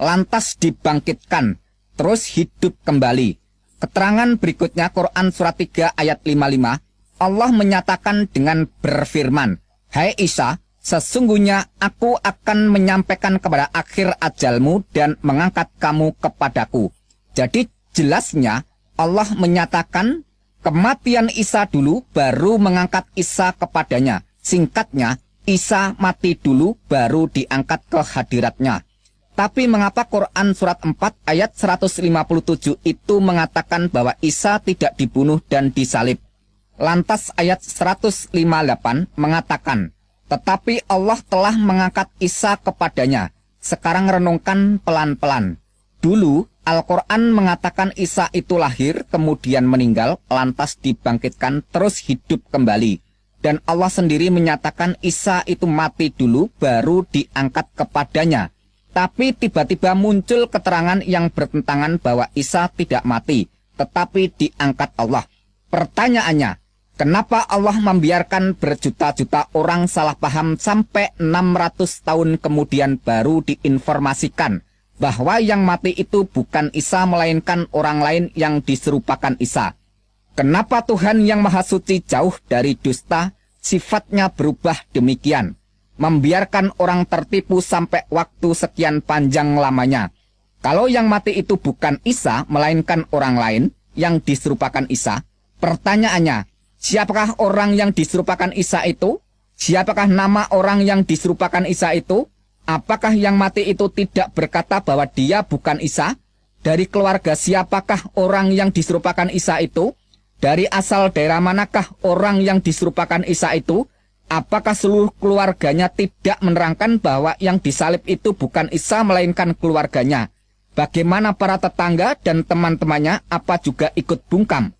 lantas dibangkitkan, terus hidup kembali. Keterangan berikutnya Quran surat 3 ayat 55, Allah menyatakan dengan berfirman, "Hai Isa, sesungguhnya aku akan menyampaikan kepada akhir ajalmu dan mengangkat kamu kepadaku." Jadi jelasnya Allah menyatakan kematian Isa dulu baru mengangkat Isa kepadanya. Singkatnya, Isa mati dulu baru diangkat ke hadiratnya. Tapi mengapa Quran surat 4 ayat 157 itu mengatakan bahwa Isa tidak dibunuh dan disalib? Lantas ayat 158 mengatakan, "Tetapi Allah telah mengangkat Isa kepadanya." Sekarang renungkan pelan-pelan. Dulu Al-Quran mengatakan Isa itu lahir, kemudian meninggal, lantas dibangkitkan, terus hidup kembali. Dan Allah sendiri menyatakan Isa itu mati dulu baru diangkat kepadanya. Tapi tiba-tiba muncul keterangan yang bertentangan bahwa Isa tidak mati, tetapi diangkat Allah. Pertanyaannya, kenapa Allah membiarkan berjuta-juta orang salah paham sampai 600 tahun kemudian baru diinformasikan bahwa yang mati itu bukan Isa melainkan orang lain yang diserupakan Isa? Kenapa Tuhan yang Maha Suci jauh dari dusta, sifatnya berubah demikian? Membiarkan orang tertipu sampai waktu sekian panjang lamanya. Kalau yang mati itu bukan Isa, melainkan orang lain yang diserupakan Isa, pertanyaannya, siapakah orang yang diserupakan Isa itu? Siapakah nama orang yang diserupakan Isa itu? Apakah yang mati itu tidak berkata bahwa dia bukan Isa? Dari keluarga siapakah orang yang diserupakan Isa itu? Dari asal daerah manakah orang yang diserupakan Isa itu? Apakah seluruh keluarganya tidak menerangkan bahwa yang disalib itu bukan Isa melainkan keluarganya? Bagaimana para tetangga dan teman-temannya apa juga ikut bungkam?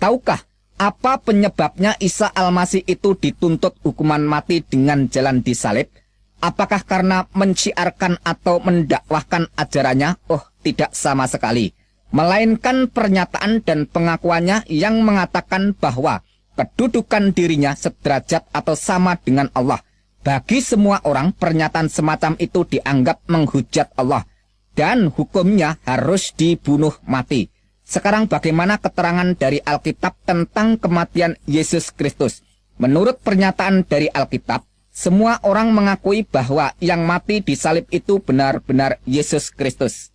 Tahukah apa penyebabnya Isa Al-Masih itu dituntut hukuman mati dengan jalan disalib? Apakah karena menciarkan atau mendakwahkan ajarannya? Oh, tidak sama sekali. Melainkan pernyataan dan pengakuannya yang mengatakan bahwa kedudukan dirinya sederajat atau sama dengan Allah. Bagi semua orang, pernyataan semacam itu dianggap menghujat Allah. Dan hukumnya harus dibunuh mati. Sekarang bagaimana keterangan dari Alkitab tentang kematian Yesus Kristus? Menurut pernyataan dari Alkitab, semua orang mengakui bahwa yang mati di salib itu benar-benar Yesus Kristus.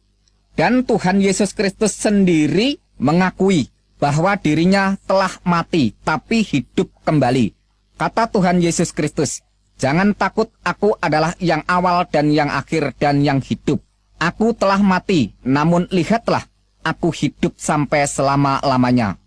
Dan Tuhan Yesus Kristus sendiri mengakui bahwa dirinya telah mati tapi hidup kembali. Kata Tuhan Yesus Kristus, "Jangan takut, aku adalah yang awal dan yang akhir dan yang hidup. Aku telah mati, namun lihatlah, aku hidup sampai selama-lamanya."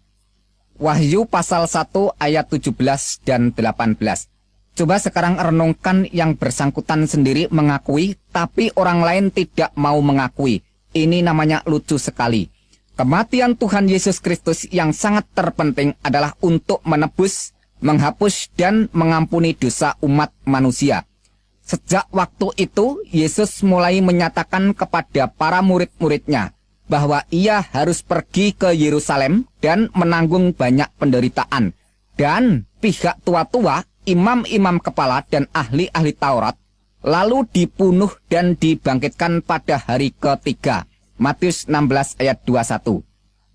Wahyu pasal 1 ayat 17 dan 18. Coba sekarang renungkan yang bersangkutan sendiri mengakui, tapi orang lain tidak mau mengakui. Ini namanya lucu sekali. Kematian Tuhan Yesus Kristus yang sangat terpenting adalah untuk menebus, menghapus, dan mengampuni dosa umat manusia. Sejak waktu itu, Yesus mulai menyatakan kepada para murid-muridnya bahwa ia harus pergi ke Yerusalem dan menanggung banyak penderitaan. Dan pihak tua-tua, imam-imam kepala, dan ahli-ahli Taurat lalu dibunuh dan dibangkitkan pada hari ketiga. Matius 16 ayat 21.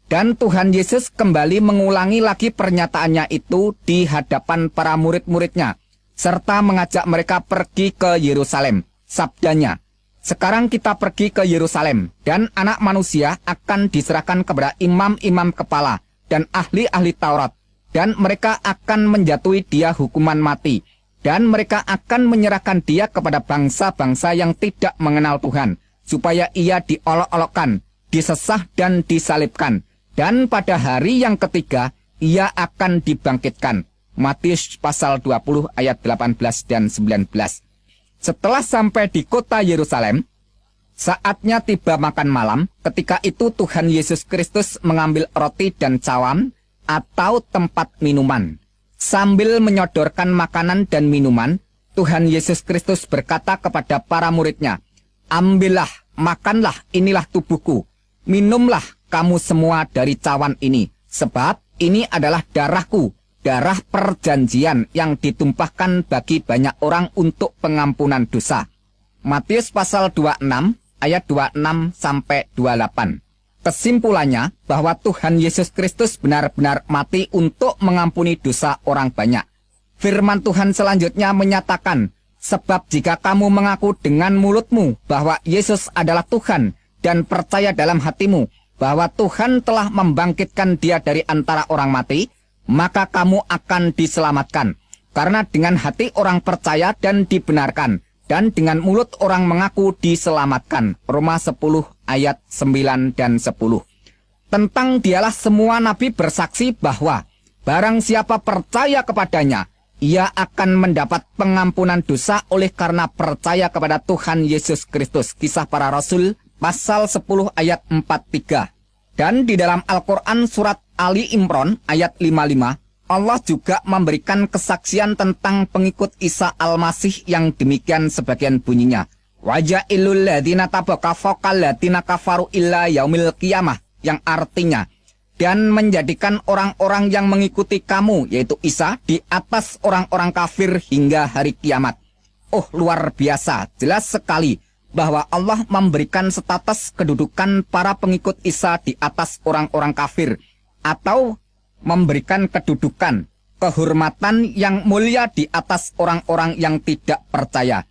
Dan Tuhan Yesus kembali mengulangi lagi pernyataannya itu di hadapan para murid-muridnya, serta mengajak mereka pergi ke Yerusalem. Sabdanya, "Sekarang kita pergi ke Yerusalem, dan anak manusia akan diserahkan kepada imam-imam kepala dan ahli-ahli Taurat, dan mereka akan menjatuhi dia hukuman mati, dan mereka akan menyerahkan dia kepada bangsa-bangsa yang tidak mengenal Tuhan, supaya ia diolok-olokkan, disesah dan disalibkan. Dan pada hari yang ketiga, ia akan dibangkitkan." Matius pasal 20 ayat 18 dan 19. Setelah sampai di kota Yerusalem, saatnya tiba makan malam. Ketika itu Tuhan Yesus Kristus mengambil roti dan cawan atau tempat minuman. Sambil menyodorkan makanan dan minuman, Tuhan Yesus Kristus berkata kepada para muridnya, "Ambillah, makanlah, inilah tubuhku. Minumlah kamu semua dari cawan ini, sebab ini adalah darahku, darah perjanjian yang ditumpahkan bagi banyak orang untuk pengampunan dosa." Matius pasal 26 ayat 26 sampai 28. Kesimpulannya bahwa Tuhan Yesus Kristus benar-benar mati untuk mengampuni dosa orang banyak. Firman Tuhan selanjutnya menyatakan, "Sebab jika kamu mengaku dengan mulutmu bahwa Yesus adalah Tuhan dan percaya dalam hatimu bahwa Tuhan telah membangkitkan dia dari antara orang mati, maka kamu akan diselamatkan. Karena dengan hati orang percaya dan dibenarkan, dan dengan mulut orang mengaku diselamatkan." Roma 10 ayat 9 dan 10. Tentang dialah semua nabi bersaksi bahwa barang siapa percaya kepadanya, ia akan mendapat pengampunan dosa oleh karena percaya kepada Tuhan Yesus Kristus. Kisah Para Rasul pasal 10 ayat 43. Dan di dalam Al-Quran surat Ali Imran ayat 55, Allah juga memberikan kesaksian tentang pengikut Isa Al-Masih yang demikian sebagian bunyinya. "Waja'ilul ladina tabaka fokal ladina kafaru illa yaumil qiyamah," yang artinya, "Dan menjadikan orang-orang yang mengikuti kamu," yaitu Isa, "di atas orang-orang kafir hingga hari kiamat." Oh, luar biasa, jelas sekali bahwa Allah memberikan status kedudukan para pengikut Isa di atas orang-orang kafir, atau memberikan kedudukan, kehormatan yang mulia di atas orang-orang yang tidak percaya.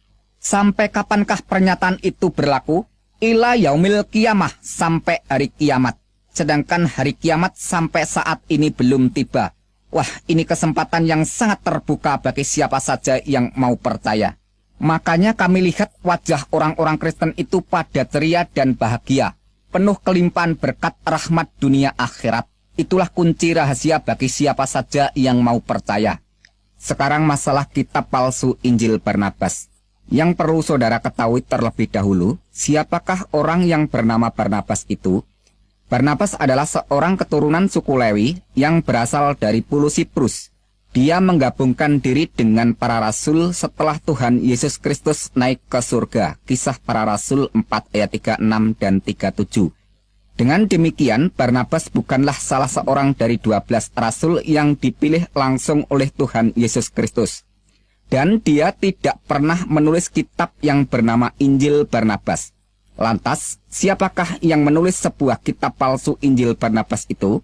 Sampai kapankah pernyataan itu berlaku? Ila yaumil qiyamah, sampai hari kiamat. Sedangkan hari kiamat sampai saat ini belum tiba. Wah, ini kesempatan yang sangat terbuka bagi siapa saja yang mau percaya. Makanya kami lihat wajah orang-orang Kristen itu pada ceria dan bahagia, penuh kelimpahan berkat rahmat dunia akhirat. Itulah kunci rahasia bagi siapa saja yang mau percaya. Sekarang masalah kitab palsu Injil Barnabas. Yang perlu saudara ketahui terlebih dahulu, siapakah orang yang bernama Barnabas itu? Barnabas adalah seorang keturunan suku Lewi yang berasal dari Pulau Siprus. Dia menggabungkan diri dengan para rasul setelah Tuhan Yesus Kristus naik ke surga. Kisah Para Rasul 4 ayat 36 dan 37. Dengan demikian, Barnabas bukanlah salah seorang dari 12 rasul yang dipilih langsung oleh Tuhan Yesus Kristus. Dan dia tidak pernah menulis kitab yang bernama Injil Barnabas. Lantas, siapakah yang menulis sebuah kitab palsu Injil Barnabas itu?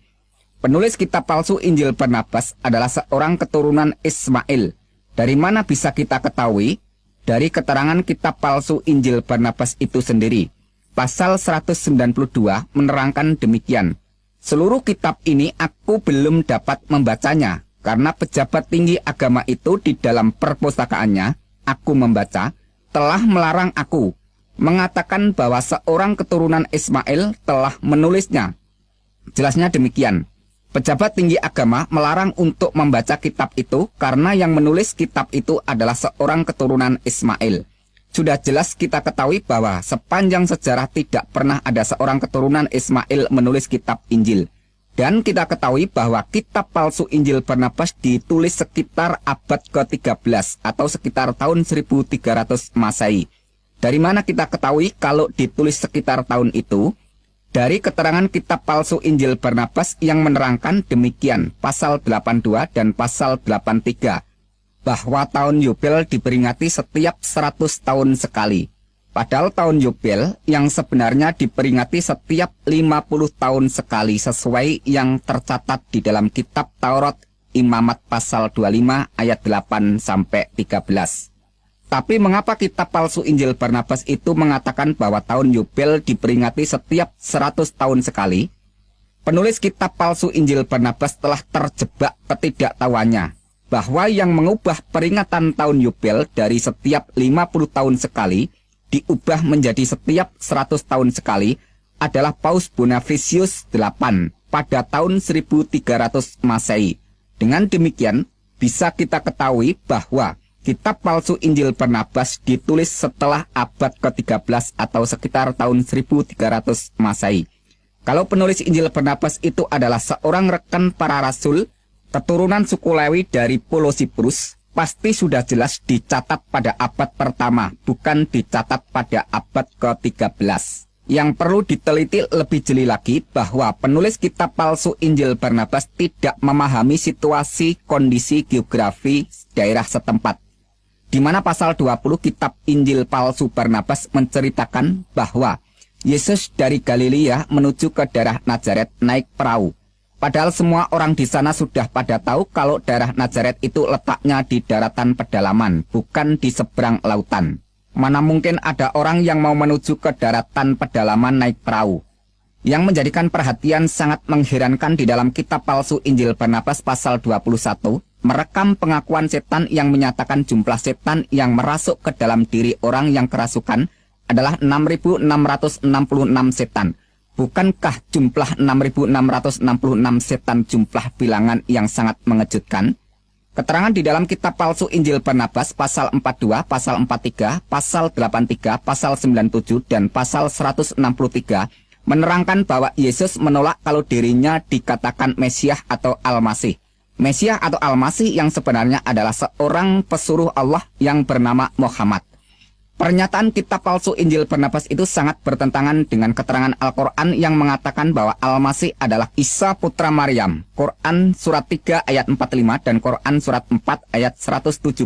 Penulis kitab palsu Injil Barnabas adalah seorang keturunan Ismail. Dari mana bisa kita ketahui? Dari keterangan kitab palsu Injil Barnabas itu sendiri. Pasal 192 menerangkan demikian. Seluruh kitab ini aku belum dapat membacanya, karena pejabat tinggi agama itu di dalam perpustakaannya, aku membaca, telah melarang aku, mengatakan bahwa seorang keturunan Ismail telah menulisnya. Jelasnya demikian. Pejabat tinggi agama melarang untuk membaca kitab itu karena yang menulis kitab itu adalah seorang keturunan Ismail. Sudah jelas kita ketahui bahwa sepanjang sejarah tidak pernah ada seorang keturunan Ismail menulis kitab Injil. Dan kita ketahui bahwa kitab palsu Injil Barnabas ditulis sekitar abad ke-13 atau sekitar tahun 1300 Masehi. Dari mana kita ketahui kalau ditulis sekitar tahun itu? Dari keterangan kitab palsu Injil Barnabas yang menerangkan demikian, pasal 82 dan pasal 83, bahwa tahun Yubel diperingati setiap 100 tahun sekali. Padahal tahun Yubel yang sebenarnya diperingati setiap 50 tahun sekali sesuai yang tercatat di dalam kitab Taurat Imamat pasal 25 ayat 8 sampai 13. Tapi mengapa kitab palsu Injil Barnabas itu mengatakan bahwa tahun Yubel diperingati setiap 100 tahun sekali? Penulis kitab palsu Injil Barnabas telah terjebak ketidaktahuannya bahwa yang mengubah peringatan tahun Yubel dari setiap 50 tahun sekali diubah menjadi setiap 100 tahun sekali adalah Paus Bonifacius VIII pada tahun 1300 Masehi. Dengan demikian, bisa kita ketahui bahwa kitab palsu Injil Barnabas ditulis setelah abad ke-13 atau sekitar tahun 1300 Masehi. Kalau penulis Injil Barnabas itu adalah seorang rekan para rasul, keturunan suku Lewi dari Pulau Siprus, pasti sudah jelas dicatat pada abad pertama, bukan dicatat pada abad ke-13. Yang perlu diteliti lebih jeli lagi bahwa penulis kitab palsu Injil Barnabas tidak memahami situasi kondisi geografi daerah setempat. Di mana pasal 20 kitab Injil palsu Barnabas menceritakan bahwa Yesus dari Galilea menuju ke daerah Nazaret naik perahu. Padahal semua orang di sana sudah pada tahu kalau daerah Nazaret itu letaknya di daratan pedalaman, bukan di seberang lautan. Mana mungkin ada orang yang mau menuju ke daratan pedalaman naik perahu. Yang menjadikan perhatian sangat mengherankan di dalam kitab palsu Injil Barnabas pasal 21, merekam pengakuan setan yang menyatakan jumlah setan yang merasuk ke dalam diri orang yang kerasukan adalah 6.666 setan. Bukankah jumlah 6.666 setan jumlah bilangan yang sangat mengejutkan? Keterangan di dalam kitab palsu Injil Barnabas pasal 42, pasal 43, pasal 83, pasal 97, dan pasal 163 menerangkan bahwa Yesus menolak kalau dirinya dikatakan Mesias atau Al-Masih. Mesias atau Al-Masih yang sebenarnya adalah seorang pesuruh Allah yang bernama Muhammad. Pernyataan kitab palsu Injil Barnabas itu sangat bertentangan dengan keterangan Al-Quran yang mengatakan bahwa Al-Masih adalah Isa putra Maryam. Quran surat 3 ayat 45 dan Quran surat 4 ayat 171.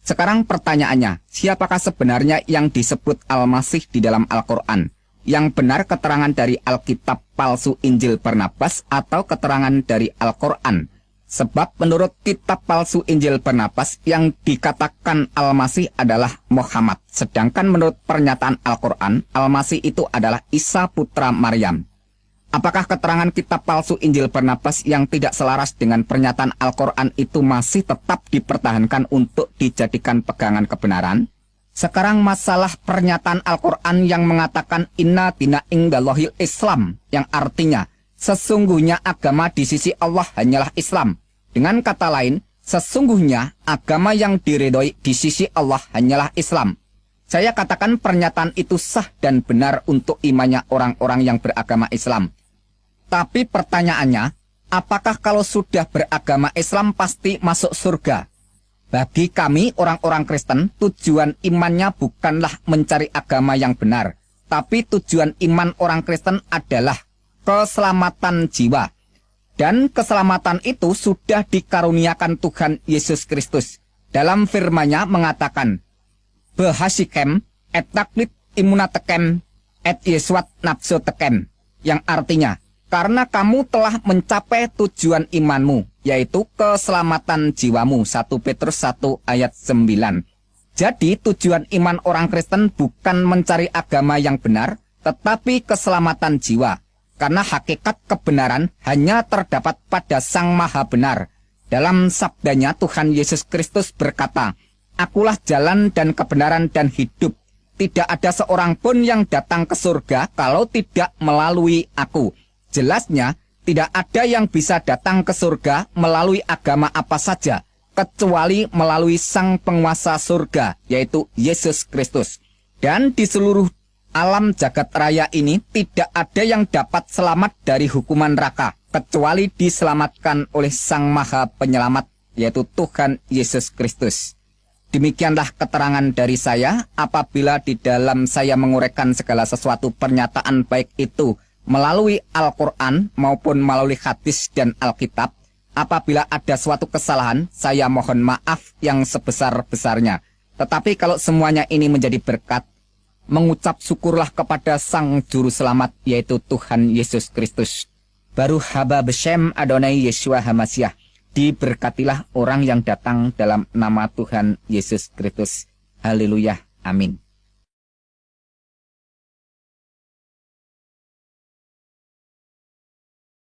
Sekarang pertanyaannya, siapakah sebenarnya yang disebut Al-Masih di dalam Al-Quran? Yang benar keterangan dari Alkitab palsu Injil Barnabas atau keterangan dari Al-Quran? Sebab menurut kitab palsu Injil Barnabas yang dikatakan Al-Masih adalah Muhammad. Sedangkan menurut pernyataan Al-Quran, Al-Masih itu adalah Isa putra Maryam. Apakah keterangan kitab palsu Injil Barnabas yang tidak selaras dengan pernyataan Al-Quran itu masih tetap dipertahankan untuk dijadikan pegangan kebenaran? Sekarang masalah pernyataan Al-Quran yang mengatakan Inna dina indallahil Islam, yang artinya Sesungguhnya agama di sisi Allah hanyalah Islam. Dengan kata lain, sesungguhnya agama yang diridhoi di sisi Allah hanyalah Islam. Saya katakan pernyataan itu sah dan benar untuk imannya orang-orang yang beragama Islam. Tapi pertanyaannya, apakah kalau sudah beragama Islam pasti masuk surga? Bagi kami orang-orang Kristen, tujuan imannya bukanlah mencari agama yang benar, tapi tujuan iman orang Kristen adalah keselamatan jiwa. Dan keselamatan itu sudah dikaruniakan Tuhan Yesus Kristus. Dalam firman-Nya mengatakan, Behasikem et taklit immunatekem et Yesuat nafsu tekem. Yang artinya, karena kamu telah mencapai tujuan imanmu, yaitu keselamatan jiwamu. 1 Petrus 1 ayat 9. Jadi tujuan iman orang Kristen bukan mencari agama yang benar, tetapi keselamatan jiwa. Karena hakikat kebenaran hanya terdapat pada Sang Maha Benar. Dalam sabdanya Tuhan Yesus Kristus berkata, Akulah jalan dan kebenaran dan hidup. Tidak ada seorang pun yang datang ke surga kalau tidak melalui aku. Jelasnya, tidak ada yang bisa datang ke surga melalui agama apa saja, kecuali melalui Sang Penguasa surga, yaitu Yesus Kristus. Dan di seluruh alam jagat raya ini tidak ada yang dapat selamat dari hukuman neraka, kecuali diselamatkan oleh Sang Maha Penyelamat, yaitu Tuhan Yesus Kristus. Demikianlah keterangan dari saya. Apabila di dalam saya menguraikan segala sesuatu pernyataan baik itu melalui Al-Quran maupun melalui hadis dan Alkitab, apabila ada suatu kesalahan, saya mohon maaf yang sebesar-besarnya. Tetapi kalau semuanya ini menjadi berkat, mengucap syukurlah kepada Sang Juru Selamat, yaitu Tuhan Yesus Kristus. Baruch haba beshem Adonai Yeshua Hamasiah. Diberkatilah orang yang datang dalam nama Tuhan Yesus Kristus. Haleluya. Amin.